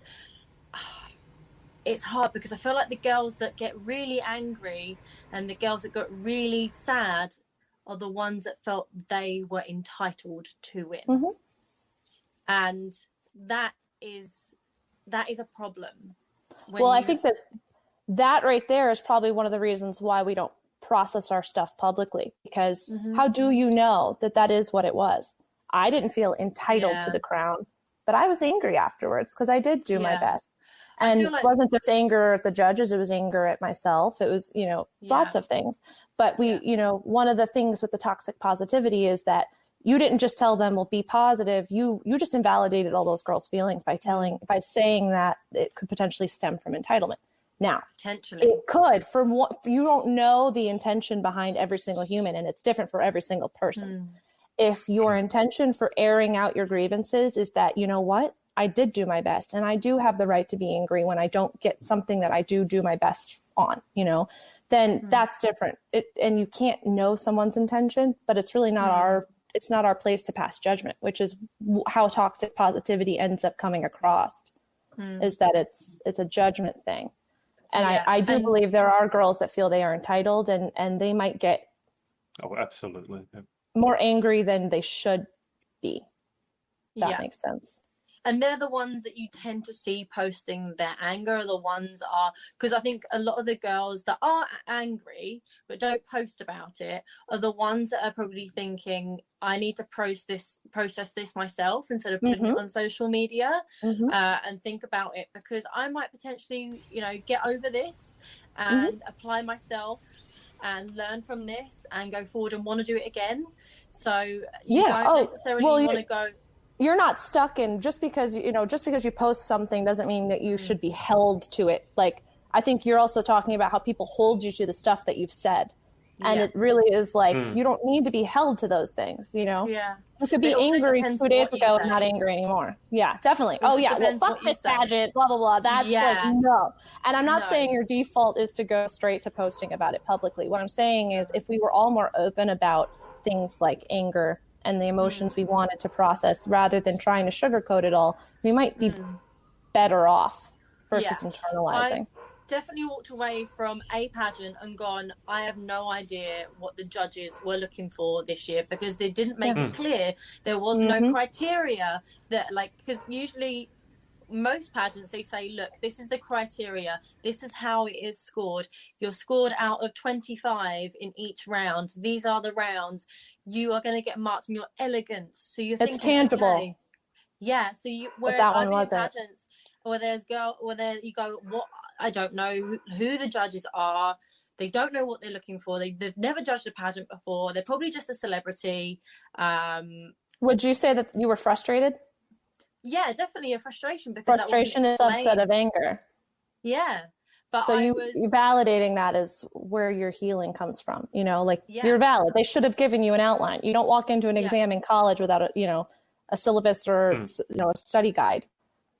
it's hard, because I feel like the girls that get really angry and the girls that got really sad are the ones that felt they were entitled to win. And that is a problem. I think that right there is probably one of the reasons why we don't process our stuff publicly, because how do you know that is what it was? I didn't feel entitled to the crown, but I was angry afterwards because I did do my best. And it wasn't just anger at the judges, it was anger at myself. It was, lots of things. But one of the things with the toxic positivity is that you didn't just tell them, well, be positive. You just invalidated all those girls' feelings by saying that it could potentially stem from entitlement. Now, potentially it could. From what you don't know the intention behind every single human, and it's different for every single person. If your intention for airing out your grievances is that, you know what, I did do my best, and I do have the right to be angry when I don't get something that I do my best on, then that's different. And you can't know someone's intention, but it's really not it's not our place to pass judgment, which is how toxic positivity ends up coming across, is that it's a judgment thing. And I do believe there are girls that feel they are entitled, and they might get absolutely more angry than they should be. That makes sense. And they're the ones that you tend to see posting their anger, because I think a lot of the girls that are angry but don't post about it are the ones that are probably thinking, I need to process this myself instead of putting it on social media, and think about it, because I might potentially, get over this and apply myself and learn from this and go forward and want to do it again. So you don't necessarily want to go. You're not stuck in just because you post something doesn't mean that you should be held to it. Like, I think you're also talking about how people hold you to the stuff that you've said. And it really is like, you don't need to be held to those things, Yeah. You could be angry 2 days ago and not angry anymore. Yeah, definitely. Well, fuck this pageant, blah, blah, blah. That's no. And I'm not saying your default is to go straight to posting about it publicly. What I'm saying is, if we were all more open about things like anger and the emotions we wanted to process, rather than trying to sugarcoat it all, we might be better off versus internalizing. definitely walked away from a pageant and gone, I have no idea what the judges were looking for this year, because they didn't make it clear. There was no criteria that, like, because usually most pageants, they say, look, this is the criteria, this is how it is scored, you're scored out of 25 in each round, these are the rounds, you are going to get marked on your elegance, so you're thinking, tangible. okay. Yeah, so you, whereas I've been in pageants where there you go, what, I don't know who the judges are, they don't know what they're looking for, they've never judged a pageant before, they're probably just a celebrity. Would you say that you were frustrated? Yeah, definitely a frustration, because frustration is a subset of anger. Yeah, but so you validating that is where your healing comes from. You know, like you're valid. They should have given you an outline. You don't walk into an exam in college without a syllabus or a study guide.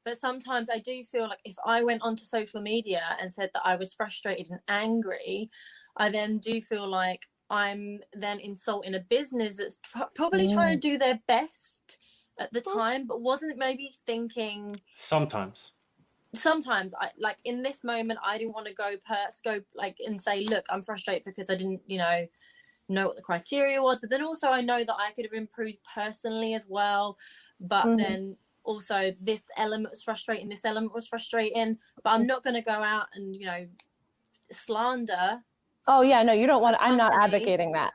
But sometimes I do feel like if I went onto social media and said that I was frustrated and angry, I then do feel like I'm then insulting a business that's probably trying to do their best at the time, but wasn't maybe thinking. Sometimes I, like, in this moment, I didn't want to go like and say, look, I'm frustrated because I didn't know what the criteria was, but then also I know that I could have improved personally as well, but then also this element was frustrating, but I'm not going to go out and slander. Oh yeah, no, you don't want. I'm not advocating that.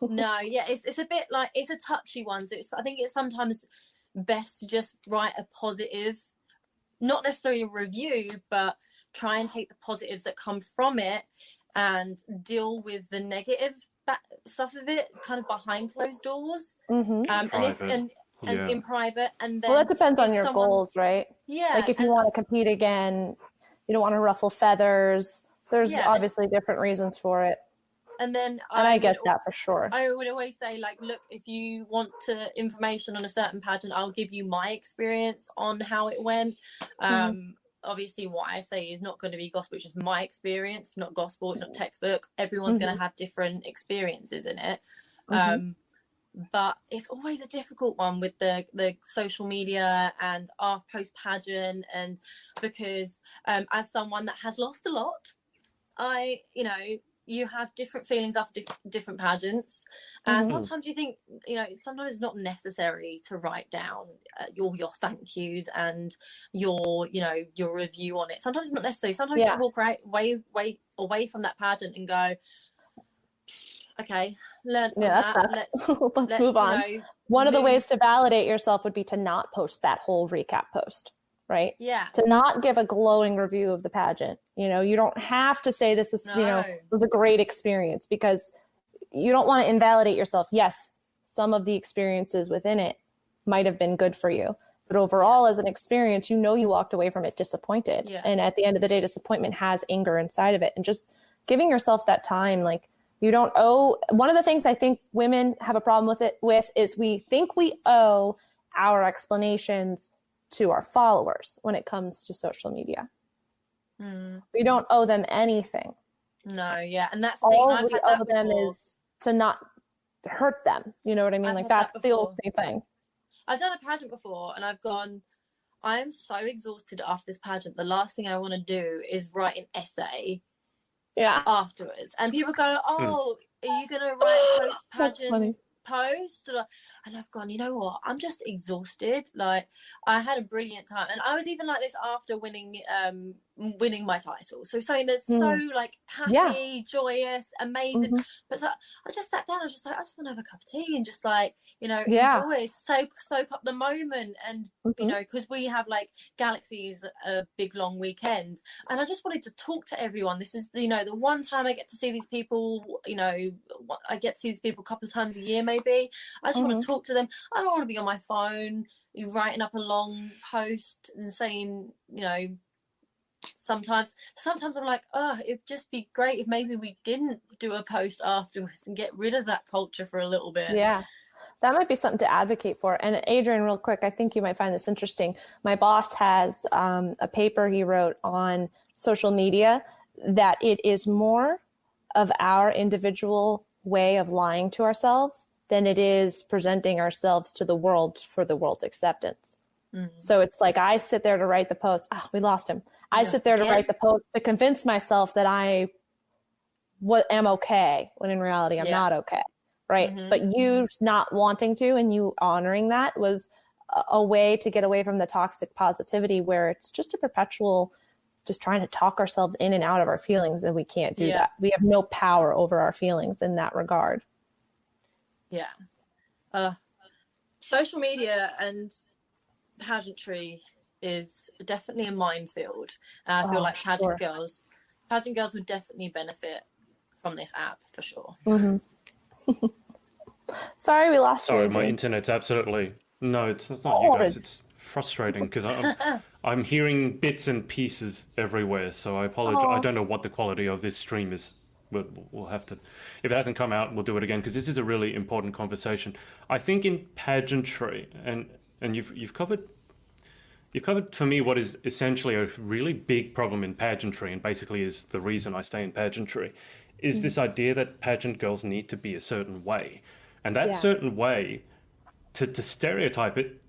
No, yeah, it's a bit like, it's a touchy one, so I think it's sometimes best to just write a positive, not necessarily a review, but try and take the positives that come from it and deal with the negative stuff of it kind of behind closed doors. And in private, and then that depends on your goals, right? Yeah, like if you want to compete again, you don't want to ruffle feathers, there's obviously different reasons for it. And then I get that for sure. I would always say, like, look, if you want information on a certain pageant, I'll give you my experience on how it went. Obviously, what I say is not going to be gospel, it's just my experience, not gospel, it's not textbook. Everyone's going to have different experiences in it. But it's always a difficult one with the social media and after post pageant, and because as someone that has lost a lot, you have different feelings after different pageants, and sometimes you think, sometimes it's not necessary to write down your thank yous and your review on it. Sometimes it's not necessary. Sometimes you walk way away from that pageant and go, okay, learn from that. Let's move on. One of the ways to validate yourself would be to not post that whole recap post. Right? Yeah. To not give a glowing review of the pageant. You don't have to say this is, was a great experience, because you don't want to invalidate yourself. Yes, some of the experiences within it might have been good for you, but overall as an experience, you walked away from it disappointed. Yeah. And at the end of the day, disappointment has anger inside of it. And just giving yourself that time, like, you don't owe. One of the things I think women have a problem with is we think we owe our explanations to our followers when it comes to social media. We don't owe them anything. No, yeah, and that's all we owe them is to not hurt them. You know what I mean? Like, that's the only thing. I've done a pageant before, and I've gone, I am so exhausted after this pageant. The last thing I want to do is write an essay. Afterwards, and people go, "Oh, are you gonna write post pageant post?" And I've gone, you know what? I'm just exhausted. Like, I had a brilliant time, and I was even like this after winning my title. So something that's so like happy, joyous, amazing. But so I just sat down. I was just like, I just want to have a cup of tea and just like enjoy, soak up the moment, and because we have like Galaxy's a big long weekend, and I just wanted to talk to everyone. This is the one time I get to see these people. I get to see these people a couple of times a year, maybe. I just want to talk to them. I don't want to be on my phone writing up a long post and saying, sometimes I'm like, it'd just be great if maybe we didn't do a post afterwards and get rid of that culture for a little bit. Yeah, that might be something to advocate for. And Adrian, real quick, I think you might find this interesting. My boss has a paper he wrote on social media that it is more of our individual way of lying to ourselves than it is presenting ourselves to the world for the world's acceptance. So it's like I sit there to write the post. Oh, we lost him. I sit there to write the post to convince myself that I am okay, when in reality I'm not okay, right? But you not wanting to and you honoring that was a way to get away from the toxic positivity, where it's just a perpetual just trying to talk ourselves in and out of our feelings, and we can't do that. We have no power over our feelings in that regard. Social media and pageantry is definitely a minefield. I feel like pageant girls would definitely benefit from this app for sure. Sorry, we lost you. Sorry, my internet's absolutely... No, it's not you guys. It's frustrating because I'm hearing bits and pieces everywhere. So I apologize. I don't know what the quality of this stream is. We'll have to... If it hasn't come out, we'll do it again, because this is a really important conversation. I think in pageantry, and you've covered for me what is essentially a really big problem in pageantry, and basically is the reason I stay in pageantry, is this idea that pageant girls need to be a certain way. And that certain way, to stereotype it,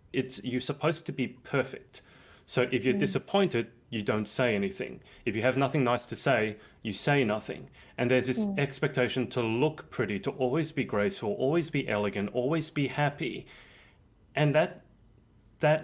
you're supposed to be perfect. So if you're disappointed, you don't say anything. If you have nothing nice to say, you say nothing. And there's this expectation to look pretty, to always be graceful, always be elegant, always be happy. And that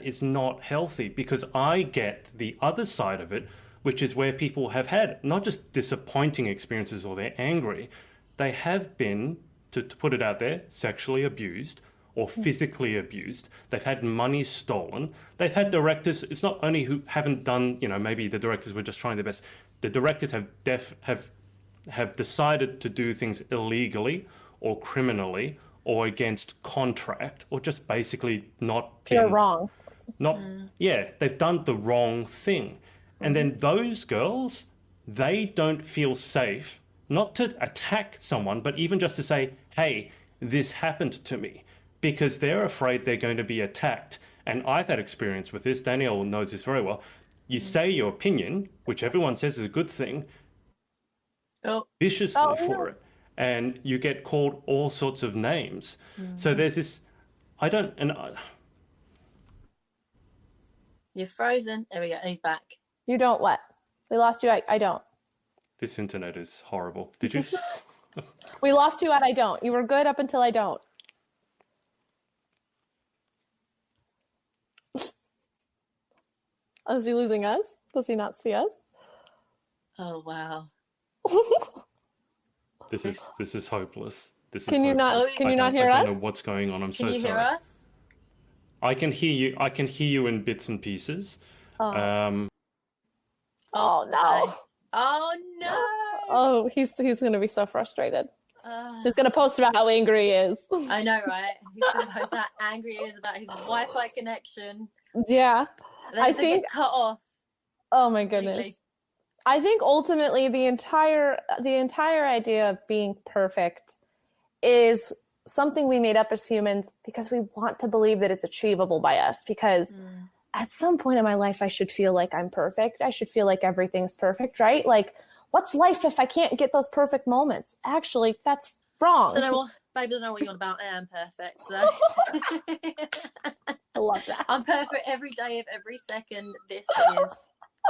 is not healthy, because I get the other side of it, which is where people have had not just disappointing experiences or they're angry, they have been, to put it out there, sexually abused or physically abused. They've had money stolen. They've had directors, it's not only who haven't done, maybe the directors were just trying their best. The directors have decided to do things illegally or criminally or against contract, or just basically You're wrong. They've done the wrong thing. And then those girls, they don't feel safe, not to attack someone, but even just to say, hey, this happened to me, because they're afraid they're going to be attacked. And I've had experience with this. Danielle knows this very well. You say your opinion, which everyone says is a good thing, viciously for it. And you get called all sorts of names. So there's this, You're frozen. There we go. He's back. You don't what? We lost you. I don't. This internet is horrible. Did you? We lost you at I don't. You were good up until I don't. Oh, is he losing us? Does he not see us? Oh, wow. This is hopeless. Can you not hear us? I don't know what's going on. I'm so sorry. Can you hear us? I can hear you. I can hear you in bits and pieces. Oh no. Oh no. Oh, he's going to be so frustrated. He's going to post about how angry he is. I know, right? He's going to post how angry he is about his Wi-Fi connection. Yeah. I think get cut off. Oh my goodness. I think ultimately the entire idea of being perfect is something we made up as humans because we want to believe that it's achievable by us, because at some point in my life I should feel like I'm perfect. I should feel like everything's perfect, right? Like, what's life if I can't get those perfect moments? Actually, that's wrong. Baby doesn't know what you're on about. I am perfect. So. I love that. I'm perfect every day of every second. This is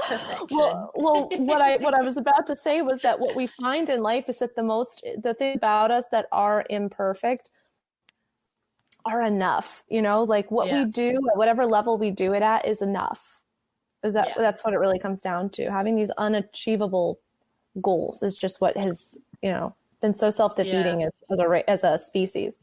perfection. Well, what I was about to say was that what we find in life is that the thing about us that are imperfect are enough. Like what we do at whatever level we do it at is enough. That's what it really comes down to. Having these unachievable goals is just what has, been so self-defeating as a species.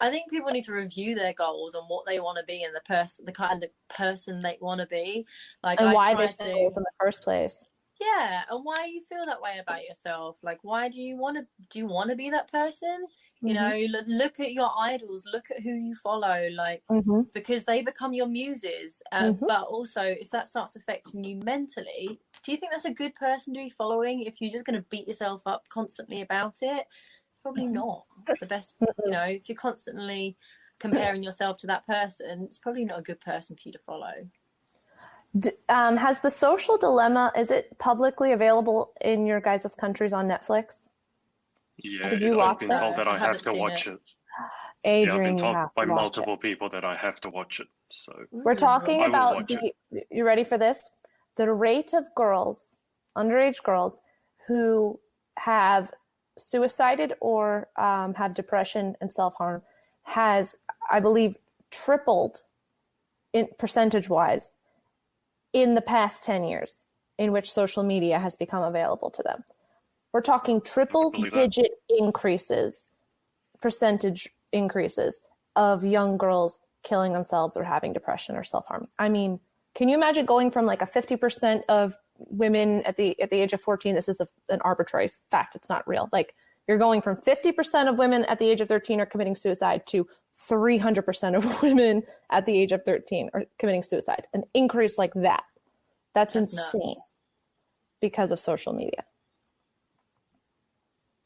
I think people need to review their goals and what they want to be and the kind of person they want to be. And why they set goals in the first place. Yeah, and why you feel that way about yourself. Like, why do you want to be that person? Look at your idols, look at who you follow, because they become your muses. But also, if that starts affecting you mentally, do you think that's a good person to be following if you're just going to beat yourself up constantly about it? Probably not the best. If you're constantly comparing yourself to that person, it's probably not a good person for you to follow. Has The Social Dilemma, is it publicly available in your guys' countries on Netflix? Yeah, Did you I've been told that I have to watch it. Adrian, I've been told by multiple people that I have to watch it. So We're talking I will about watch it. you ready for this? The rate of girls, underage girls, who have suicided or have depression and self-harm has, I believe, tripled in percentage-wise in the past 10 years in which social media has become available to them. We're talking triple-digit increases, percentage increases of young girls killing themselves or having depression or self-harm. I mean, can you imagine going from like a 50% of women at the age of 14? This is an arbitrary fact. It's not real. Like, you're going from 50% of women at the age of 13 are committing suicide to 300% of women at the age of 13 are committing suicide. An increase like that. That's insane nuts. Because of social media.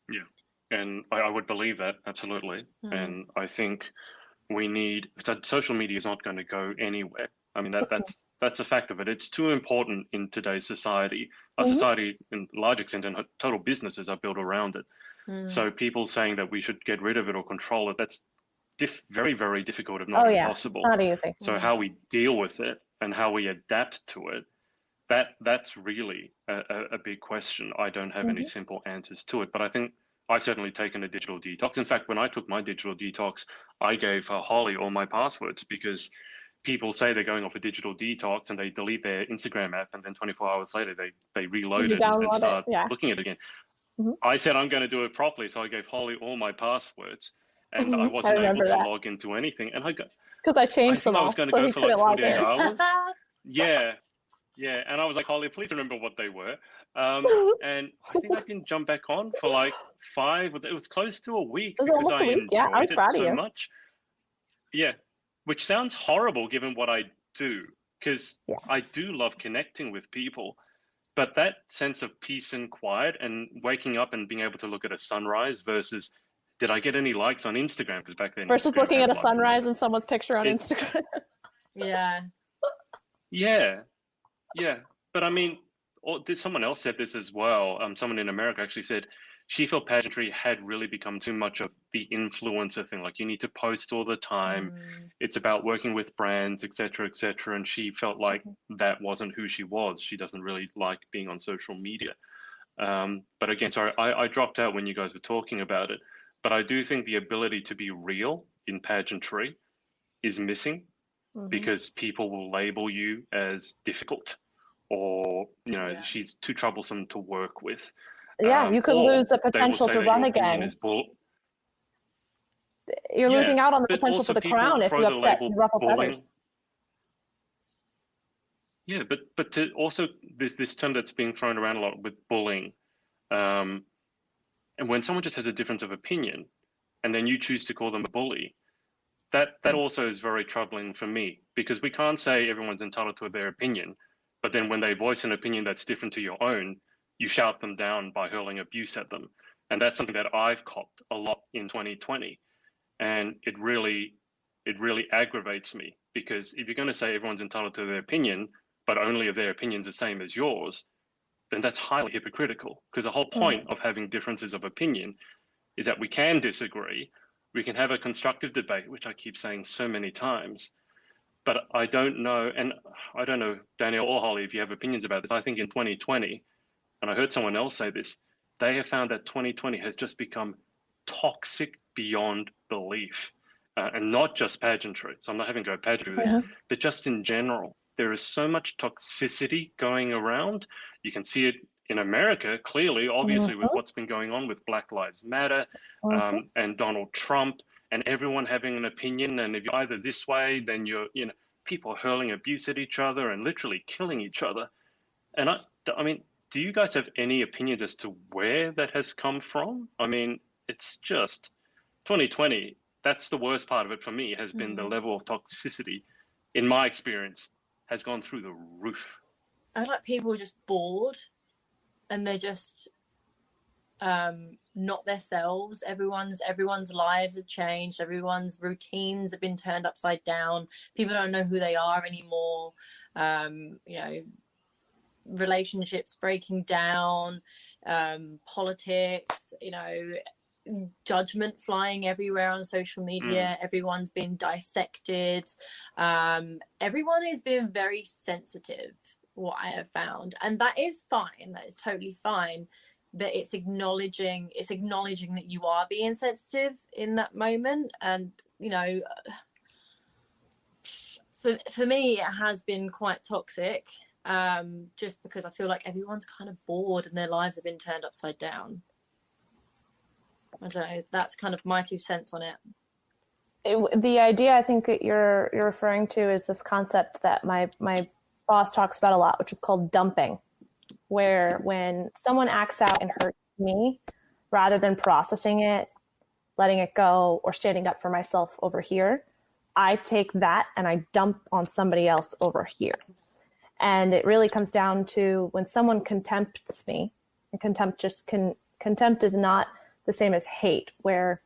Yeah, and I would believe that, absolutely. And I think we need, so social media is not going to go anywhere. I mean, that's a fact of it. It's too important in today's society. Our society, in large extent, and total businesses are built around it. So people saying that we should get rid of it or control it, that's very, very difficult, if not impossible. It's not easy. So how we deal with it and how we adapt to it, that's really a big question. I don't have any simple answers to it, but I think I've certainly taken a digital detox. In fact, when I took my digital detox, I gave Holly all my passwords, because people say they're going off a digital detox and they delete their Instagram app, and then 24 hours later they reload it and start looking at it again. I said I'm going to do it properly, so I gave Holly all my passwords, and I wasn't able to log into anything. And because I changed them all. I was going to go for like 48 hours. Yeah, and I was like, Holly, please remember what they were. And I think I didn't jump back on for like 5. It was close to a week, because I enjoyed it so much. Yeah, which sounds horrible given what I do, because I do love connecting with people. But that sense of peace and quiet and waking up and being able to look at a sunrise versus, did I get any likes on Instagram? Because back then, versus looking at a sunrise and someone's picture on Instagram. Yeah. Yeah. But I mean, someone else said this as well. Someone in America actually said she felt pageantry had really become too much of the influencer thing. Like, you need to post all the time. It's about working with brands, et cetera, et cetera. And she felt like that wasn't who she was. She doesn't really like being on social media. But again, sorry, I dropped out when you guys were talking about it. But I do think the ability to be real in pageantry is missing, because people will label you as difficult, or, she's too troublesome to work with. You could lose the potential to run again. You're losing out on the potential for the crown if you upset and ruffle feathers. Yeah, but to also, there's this term that's being thrown around a lot with bullying. And when someone just has a difference of opinion and then you choose to call them a bully, that also is very troubling for me, because we can't say everyone's entitled to their opinion, but then when they voice an opinion that's different to your own, you shout them down by hurling abuse at them. And that's something that I've copped a lot in 2020. And it really aggravates me, because if you're going to say everyone's entitled to their opinion, but only if their opinion's the same as yours, then that's highly hypocritical. Because the whole point of having differences of opinion is that we can disagree, we can have a constructive debate, which I keep saying so many times. But I don't know, and I don't know, Danielle or Holly, if you have opinions about this. I think in 2020, and I heard someone else say this, they have found that 2020 has just become toxic beyond belief. And not just pageantry. So I'm not having to go pageantry with this, but just in general. There is so much toxicity going around. You can see it in America, clearly, obviously, with what's been going on with Black Lives Matter and Donald Trump, and everyone having an opinion. And if you're either this way, then you're, people hurling abuse at each other and literally killing each other. And I mean, do you guys have any opinions as to where that has come from? I mean, it's just 2020. That's the worst part of it for me, has been the level of toxicity, in my experience, has gone through the roof. I feel like people are just bored, and they're just not themselves. Everyone's lives have changed. Everyone's routines have been turned upside down. People don't know who they are anymore. Relationships breaking down, politics, judgment flying everywhere on social media. Everyone's been dissected. Everyone is being very sensitive, what I have found, and that is fine. That is totally fine. But it's acknowledging that you are being sensitive in that moment. And you know, for me, it has been quite toxic. Just because I feel like everyone's kind of bored and their lives have been turned upside down. I don't know. That's kind of my 2 cents on it. The idea I think that you're referring to is this concept that my boss talks about a lot, which is called dumping, where when someone acts out and hurts me, rather than processing it, letting it go, or standing up for myself over here, I take that and I dump on somebody else over here. And it really comes down to when someone contempts me, and contempt is not the same as hate, where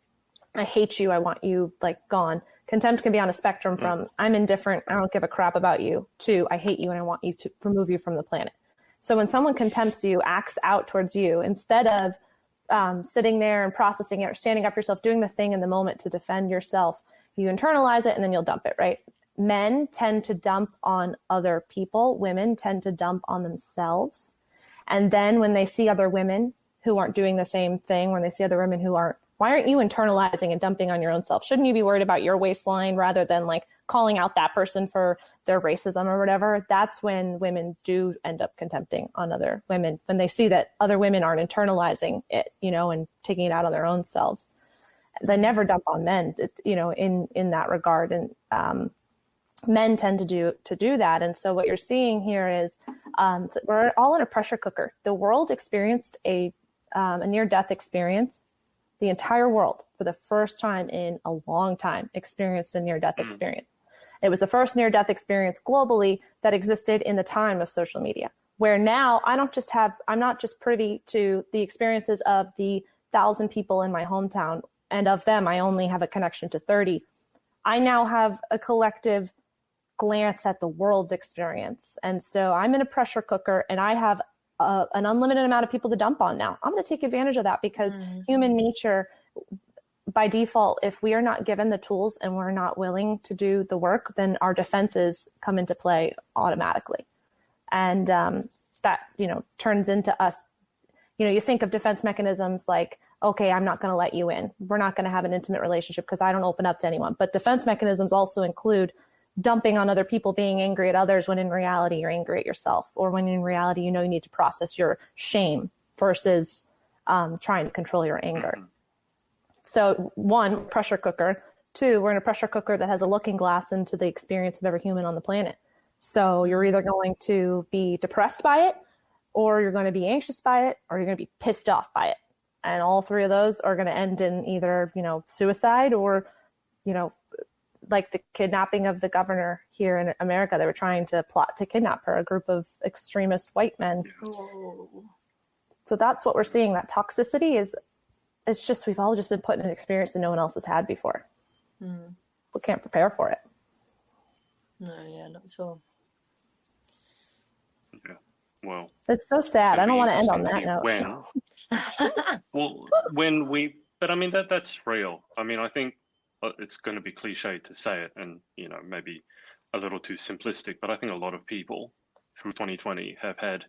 I hate you, I want you like gone. Contempt can be on a spectrum from I'm indifferent, I don't give a crap about you, to I hate you and I want you to remove you from the planet. So when someone contempts you, acts out towards you, instead of sitting there and processing it or standing up for yourself, doing the thing in the moment to defend yourself, you internalize it and then you'll dump it, right? Men tend to dump on other people. Women tend to dump on themselves. And then when they see other women who aren't doing the same thing, when they see other women who aren't, why aren't you internalizing and dumping on your own self? Shouldn't you be worried about your waistline rather than like calling out that person for their racism or whatever? That's when women do end up contempting on other women, when they see that other women aren't internalizing it, you know, and taking it out on their own selves. They never dump on men, you know, in that regard. And men tend to do that. And so what you're seeing here is we're all in a pressure cooker. The world experienced a near-death experience. The entire world, for the first time in a long time, experienced a near-death experience. It was the first near-death experience globally that existed in the time of social media, where now I'm not just privy to the experiences of the 1,000 people in my hometown, and of them, I only have a connection to 30. I now have a collective glance at the world's experience. And so I'm in a pressure cooker and I have an unlimited amount of people to dump on now. I'm going to take advantage of that because human nature, by default, if we are not given the tools and we're not willing to do the work, then our defenses come into play automatically. And that, you know, turns into us, you know, you think of defense mechanisms like, okay, I'm not going to let you in. We're not going to have an intimate relationship because I don't open up to anyone. But defense mechanisms also include dumping on other people, being angry at others when in reality you're angry at yourself, or when in reality you know you need to process your shame versus trying to control your anger. So 1, pressure cooker. 2, we're in a pressure cooker that has a looking glass into the experience of every human on the planet. So you're either going to be depressed by it, or you're going to be anxious by it, or you're going to be pissed off by it. And all 3 of those are going to end in either, you know, suicide or, you know, like the kidnapping of the governor here in America. They were trying to plot to kidnap her, a group of extremist white men. Oh. So that's what we're seeing. That toxicity it's just, we've all just been put in an experience that no one else has had before. We can't prepare for it. No, yeah, not at all. Yeah, well. It's so sad. I don't want to end on that note. But I mean, that's real. I mean, I think it's going to be cliche to say it and, you know, maybe a little too simplistic, but I think a lot of people through 2020 have had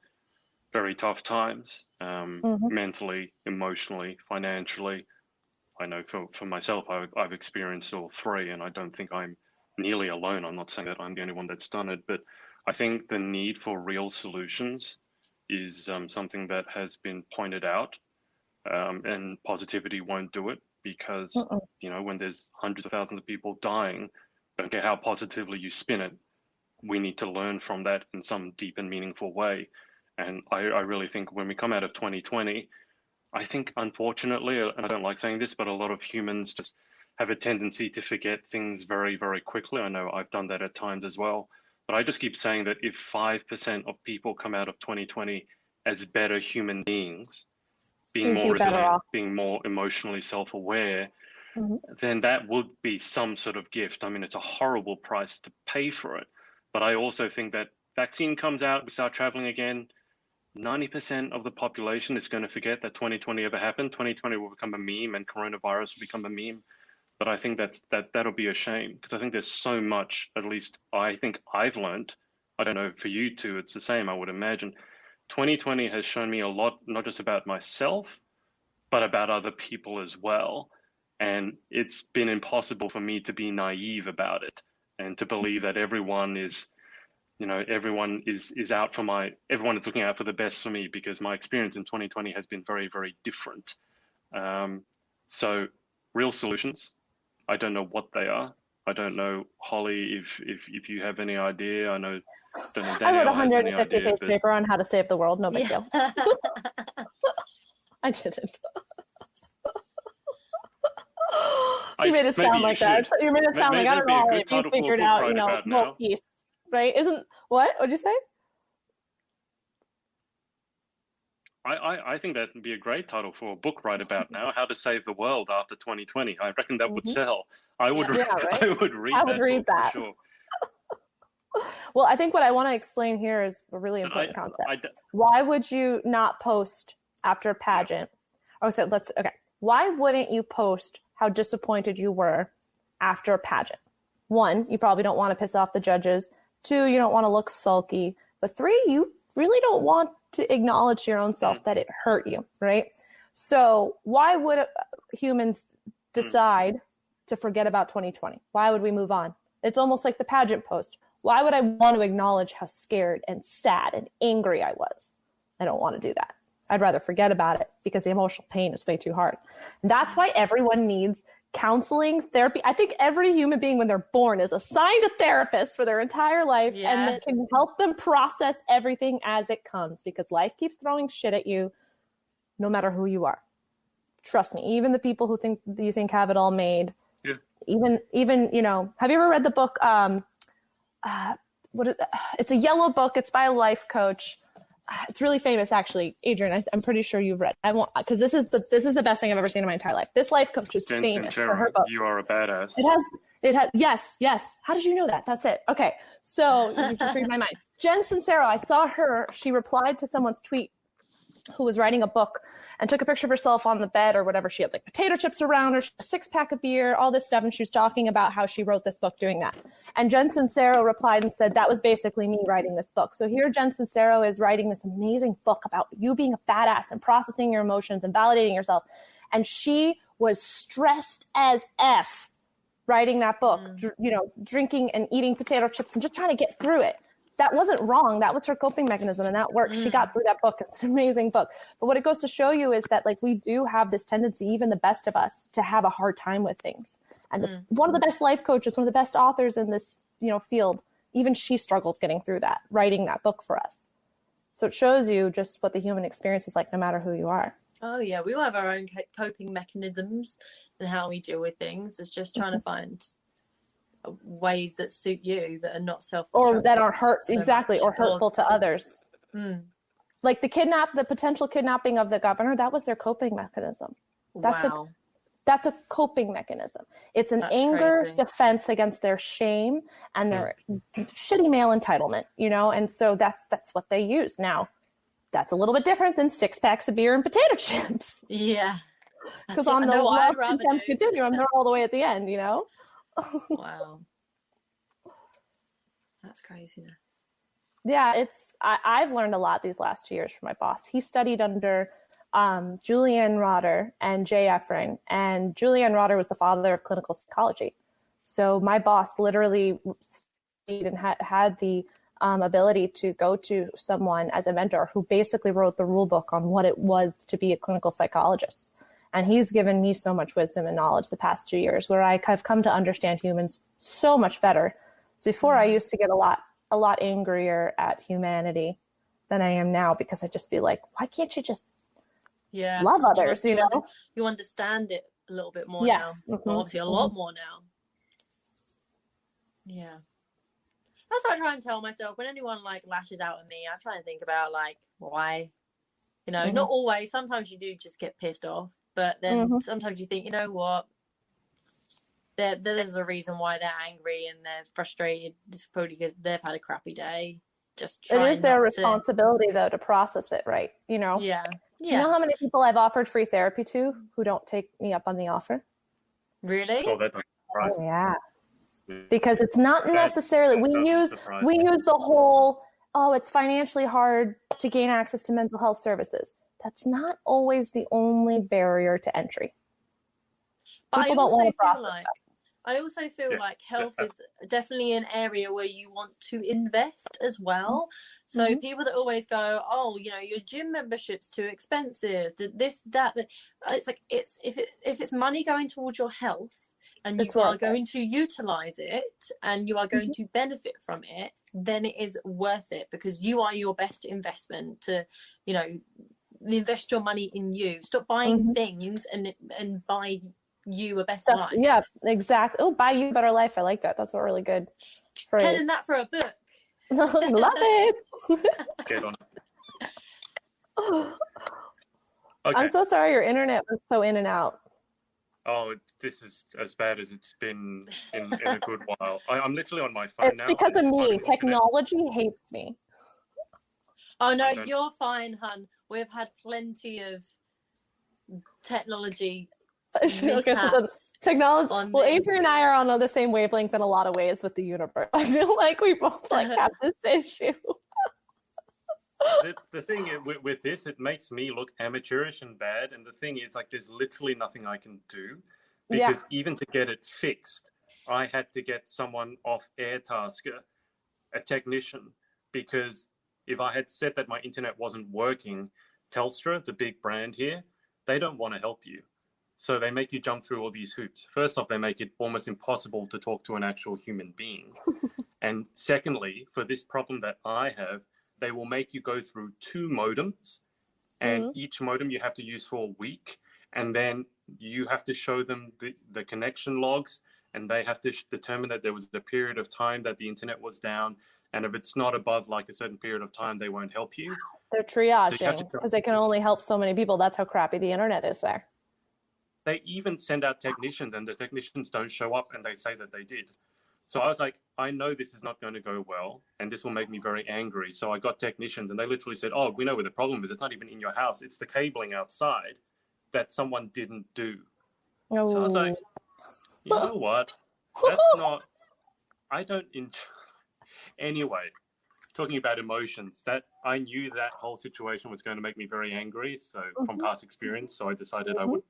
very tough times, mentally, emotionally, financially. I know for myself, I've experienced all 3, and I don't think I'm nearly alone. I'm not saying that I'm the only one that's done it, but I think the need for real solutions is something that has been pointed out, and positivity won't do it. Because, you know, when there's hundreds of thousands of people dying, don't care how positively you spin it, we need to learn from that in some deep and meaningful way. And I really think when we come out of 2020, I think, unfortunately, and I don't like saying this, but a lot of humans just have a tendency to forget things very, very quickly. I know I've done that at times as well. But I just keep saying that if 5% of people come out of 2020 as better human beings, being more resilient, being more emotionally self-aware, then that would be some sort of gift. I mean, it's a horrible price to pay for it. But I also think that vaccine comes out, we start traveling again, 90% of the population is going to forget that 2020 ever happened. 2020 will become a meme and coronavirus will become a meme. But I think that'll be a shame, because I think there's so much, at least I think I've learned. I don't know for you two, it's the same, I would imagine. 2020 has shown me a lot, not just about myself, but about other people as well. And it's been impossible for me to be naive about it and to believe that everyone is, everyone is everyone is looking out for the best for me, because my experience in 2020 has been very, very different. So real solutions, I don't know what they are. I don't know, Holly, if you have any idea. I don't know I wrote Danielle a 150-page paper on how to save the world. No big deal. I didn't. You made it sound like that. You made it sound like, I don't know if you figured out, world peace, right? What'd you say? I think that would be a great title for a book right about now, How to Save the World After 2020. I reckon that would sell. I would read that for sure. Well, I think what I want to explain here is a really important concept. Why would you not post after a pageant? Why wouldn't you post how disappointed you were after a pageant? 1, you probably don't want to piss off the judges. 2, you don't want to look sulky. But 3, you really don't want to acknowledge to your own self that it hurt you, right? So why would humans decide to forget about 2020? Why would we move on? It's almost like the pageant post. Why would I want to acknowledge how scared and sad and angry I was? I don't want to do that. I'd rather forget about it, because the emotional pain is way too hard. And that's why everyone needs counseling, therapy. I think every human being when they're born is assigned a therapist for their entire life, and that can help them process everything as it comes, because life keeps throwing shit at you no matter who you are. Trust me, even the people who you think have it all made. Yeah. Even have you ever read the book it's a yellow book, it's by a life coach. It's really famous, actually. Adrian, I'm pretty sure you've read. I won't, because this is the best thing I've ever seen in my entire life. This life coach is famous for her book. You are a badass. It has. Yes. How did you know that? That's it. Okay, so you just read my mind. Jen Sincero, I saw her. She replied to someone's tweet who was writing a book and took a picture of herself on the bed or whatever. She had like potato chips around her, a 6-pack of beer, all this stuff. And she was talking about how she wrote this book doing that. And Jen Sincero replied and said, that was basically me writing this book. So here Jen Sincero is writing this amazing book about you being a badass and processing your emotions and validating yourself. And she was stressed as F writing that book, drinking and eating potato chips and just trying to get through it. That wasn't wrong. That was her coping mechanism, and that worked. She got through that book. It's an amazing book. But what it goes to show you is that, like, we do have this tendency, even the best of us, to have a hard time with things. And one of the best life coaches, one of the best authors in this, field, even she struggled getting through that, writing that book for us. So it shows you just what the human experience is like, no matter who you are. Oh yeah, we all have our own coping mechanisms and how we deal with things. It's just trying to find ways that suit you, that are not self-destructive, or that are or hurtful to others. Like the potential kidnapping of the governor, that was their coping mechanism. That's a coping mechanism. It's an anger defense against their shame and their shitty male entitlement, and so that's what they use. Now that's a little bit different than 6 packs of beer and potato chips. Yeah, because on the love contempt continuum, they're all the way at the end, Wow, that's craziness. Yeah, I've learned a lot these last 2 years from my boss. He studied under Julian Rotter and Jay Efron, and Julian Rotter was the father of clinical psychology. So my boss literally studied and had the ability to go to someone as a mentor who basically wrote the rule book on what it was to be a clinical psychologist. And he's given me so much wisdom and knowledge the past 2 years, where I've come to understand humans so much better. So before I used to get a lot angrier at humanity than I am now, because I'd just be like, why can't you just love others, You understand it a little bit more now. Well, obviously a lot more now. Yeah. That's what I try and tell myself. When anyone lashes out at me, I try and think about why. Not always. Sometimes you do just get pissed off. But then sometimes you think, you know what? There's a reason why they're angry and they're frustrated. It's probably because they've had a crappy day. just It try is their not responsibility, though, to process it right, you know? to. Yeah. You know how many people I've offered free therapy to who don't take me up on the offer? Really? Oh, that doesn't surprise Oh, me. yeah. Because it's not necessarily, we doesn't use surprise me. the whole, oh, it's financially hard to gain access to mental health services. That's not always the only barrier to entry. But People don't want to process that. I also feel Yeah. like health is definitely an area where you want to invest as well. So people that always go, oh, you know, your gym membership's too expensive, this, that. It's like, if it's money going towards your health, and you are going to utilize it and you are going to benefit from it, then it is worth it, because you are your best investment to, you know, invest your money in you. Stop buying things and buy you a better life. Yeah, exactly. Oh, buy you a better life. I like that. That's a really good phrase. Penning that for a book. Love it. Get on it. Okay. I'm so sorry your internet was so in and out. Oh, this is as bad as it's been in a good while. I'm literally on my phone now. It's because of me. Technology hates me. Oh, no, you're fine, hun. We've had plenty of technology mishaps. Technology. Well, Adrian and I are on the same wavelength in a lot of ways with the universe. I feel like we both have this issue. The thing is, with this, it makes me look amateurish and bad. And the thing is, like, there's literally nothing I can do, because even to get it fixed, I had to get someone off Airtasker, a technician, because if I had said that my internet wasn't working, Telstra, the big brand here, they don't want to help you. So they make you jump through all these hoops. First off, they make it almost impossible to talk to an actual human being. And secondly, for this problem that I have, they will make you go through 2 modems, and each modem you have to use for a week. And then you have to show them the connection logs, and they have to determine that there was a period of time that the internet was down. And if it's not above like a certain period of time, they won't help you. They're triaging because they can only help so many people. That's how crappy the internet is there. They even send out technicians, and the technicians don't show up, and they say that they did. So I was like, I know this is not going to go well, and this will make me very angry. So I got technicians, and they literally said, oh, we know where the problem is. It's not even in your house. It's the cabling outside that someone didn't do. Oh. So I was like, you know what? That's not, I don't enjoy. Anyway, talking about emotions, that I knew that whole situation was going to make me very angry. So from past experience, so I decided I would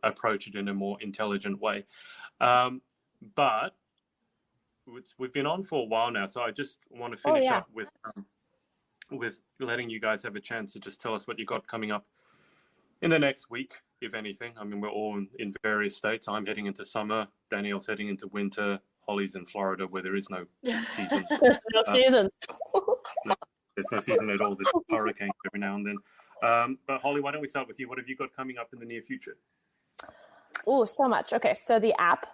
approach it in a more intelligent way. But we've been on for a while now, so I just want to finish up with letting you guys have a chance to just tell us what you got coming up in the next week, if anything. I mean, we're all in various states. I'm heading into summer. Danielle's heading into winter. Holly's in Florida, where there is no season. There's no season. No, there's no season at all. There's hurricanes every now and then. But Holly, why don't we start with you? What have you got coming up in the near future? Oh, so much. Okay, so the app,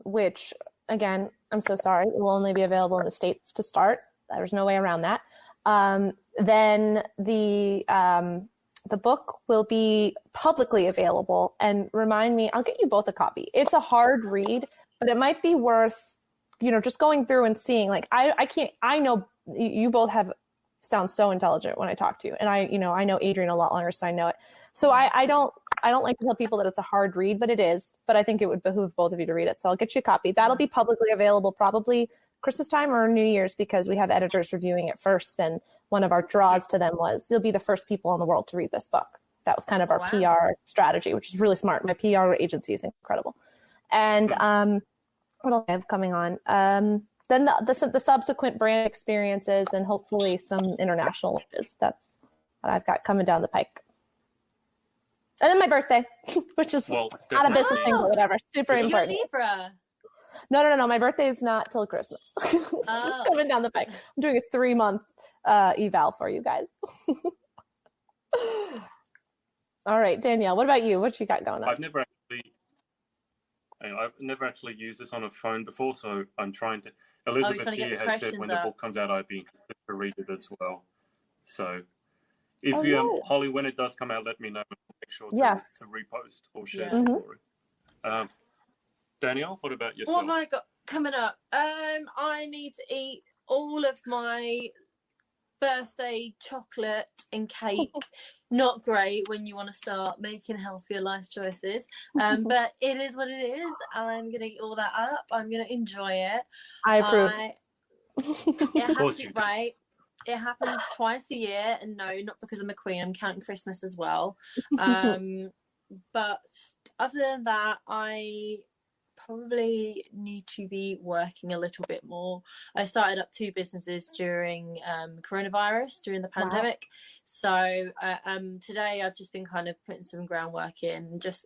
which, again, I'm so sorry, it will only be available in the States to start. There's no way around that. Then the book will be publicly available. And remind me, I'll get you both a copy. It's a hard read, but it might be worth, just going through and seeing. Like, I know you both sound so intelligent when I talk to you. And I know Adrian a lot longer, so I know it. So I don't like to tell people that it's a hard read, but it is. But I think it would behoove both of you to read it. So I'll get you a copy. That'll be publicly available probably Christmas time or New Year's, because we have editors reviewing it first. And one of our draws to them was, you'll be the first people in the world to read this book. That was kind of our PR strategy, which is really smart. My PR agency is incredible. And what else do I have coming on? Then the subsequent brand experiences and hopefully some international launches. That's what I've got coming down the pike. And then my birthday, which is not a business thing, but whatever. Super important. You're Libra. No. My birthday is not till Christmas. It's coming down the pike. I'm doing a 3-month eval for you guys. All right, Danielle, what about you? What you got going on? I've never actually used this on a phone before, so I'm trying to. Elizabeth here has said when the book comes out, I'd be interested to read it as well. So, if you, Holly, when it does come out, let me know. Make sure to repost or share the story. Danielle, what about yourself? What have I got coming up? I need to eat all of my birthday chocolate and cake. Not great when you want to start making healthier life choices. But it is what it is. I'm going to eat all that up. I'm going to enjoy it. I approve. It has to be right. It happens twice a year, and no, not because I'm a queen. I'm counting Christmas as well. But other than that, I probably need to be working a little bit more. I started up 2 businesses during coronavirus, during the pandemic. So today I've just been kind of putting some groundwork in, just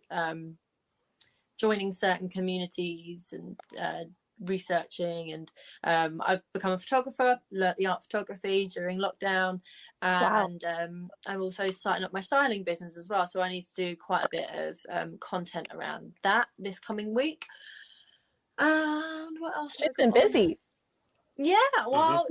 joining certain communities and researching, and I've become a photographer, learnt the art of photography during lockdown, and I'm also starting up my styling business as well, so I need to do quite a bit of content around that this coming week. And what else? It's been busy. Yeah, well,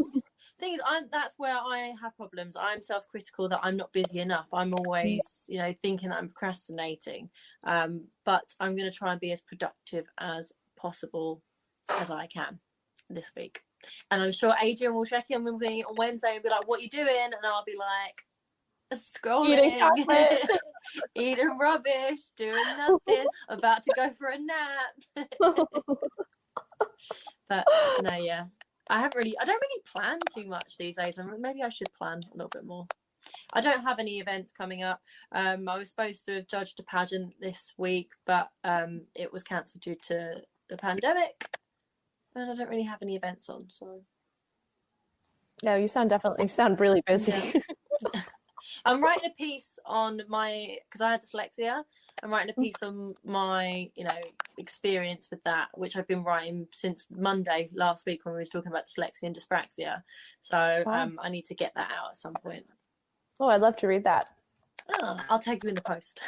things that's where I have problems. I'm self-critical that I'm not busy enough. I'm always, thinking that I'm procrastinating, but I'm going to try and be as productive as possible as I can this week. And I'm sure Adrian will check in with me on Wednesday and be like, what are you doing? And I'll be like, scrolling, eating rubbish, doing nothing, about to go for a nap. But no, yeah, I don't really plan too much these days, and maybe I should plan a little bit more. I don't have any events coming up. I was supposed to have judged a pageant this week, but it was cancelled due to the pandemic. And I don't really have any events on, so. No, you sound really busy. Yeah. I'm writing a piece on because I had dyslexia. I'm writing a piece on my, experience with that, which I've been writing since Monday last week when we was talking about dyslexia and dyspraxia. So I need to get that out at some point. Oh, I'd love to read that. Oh, I'll tag you in the post.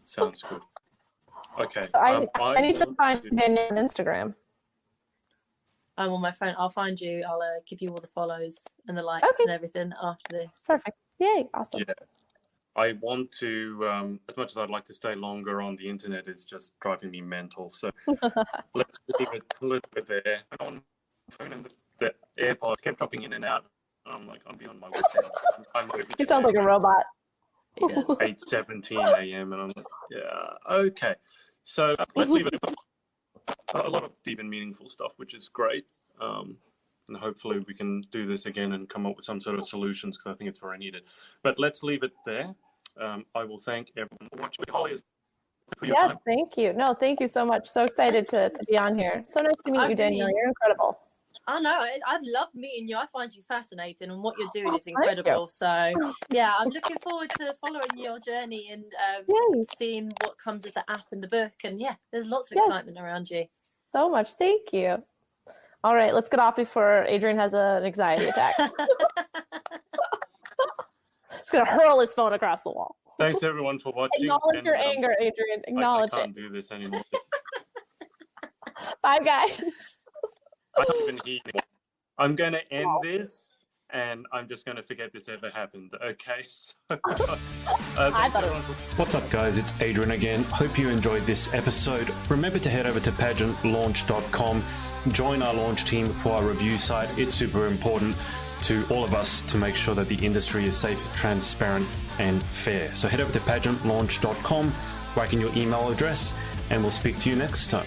Sounds good. Okay. So I need to find Danielle on Instagram. I'm on my phone. I'll find you. I'll give you all the follows and the likes and everything after this. Perfect. Yay. Awesome. Yeah. I want to, as much as I'd like to stay longer on the internet, it's just driving me mental. So let's leave it a little bit there. I'm on my phone and the AirPods kept dropping in and out. I'm like, I'm beyond my wits end. He sounds like a robot. 8:17 a.m. and I'm like, yeah, okay. So let's leave it. A lot of deep and meaningful stuff, which is great. And hopefully we can do this again and come up with some sort of solutions, because I think it's very needed. But let's leave it there. I will thank everyone for watching. Holly, for your time. Thank you. No, thank you so much. So excited to be on here. So nice to meet you, Danielle. You're incredible. I know. I've loved meeting you. I find you fascinating, and what you're doing is incredible. So, yeah, I'm looking forward to following your journey and seeing what comes with the app and the book. And yeah, there's lots of excitement around you. So much. Thank you. All right, let's get off before Adrian has an anxiety attack. He's going to hurl his phone across the wall. Thanks, everyone, for watching. Acknowledge your anger, Adrian. Acknowledge it. I can't do this anymore. Bye, guys. I can't even hear you. I'm going to end this, and I'm just going to forget this ever happened. Okay? So, What's up, guys? It's Adrian again. Hope you enjoyed this episode. Remember to head over to pageantlaunch.com. Join our launch team for our review site. It's super important to all of us to make sure that the industry is safe, transparent, and fair. So head over to pageantlaunch.com, whack in your email address, and we'll speak to you next time.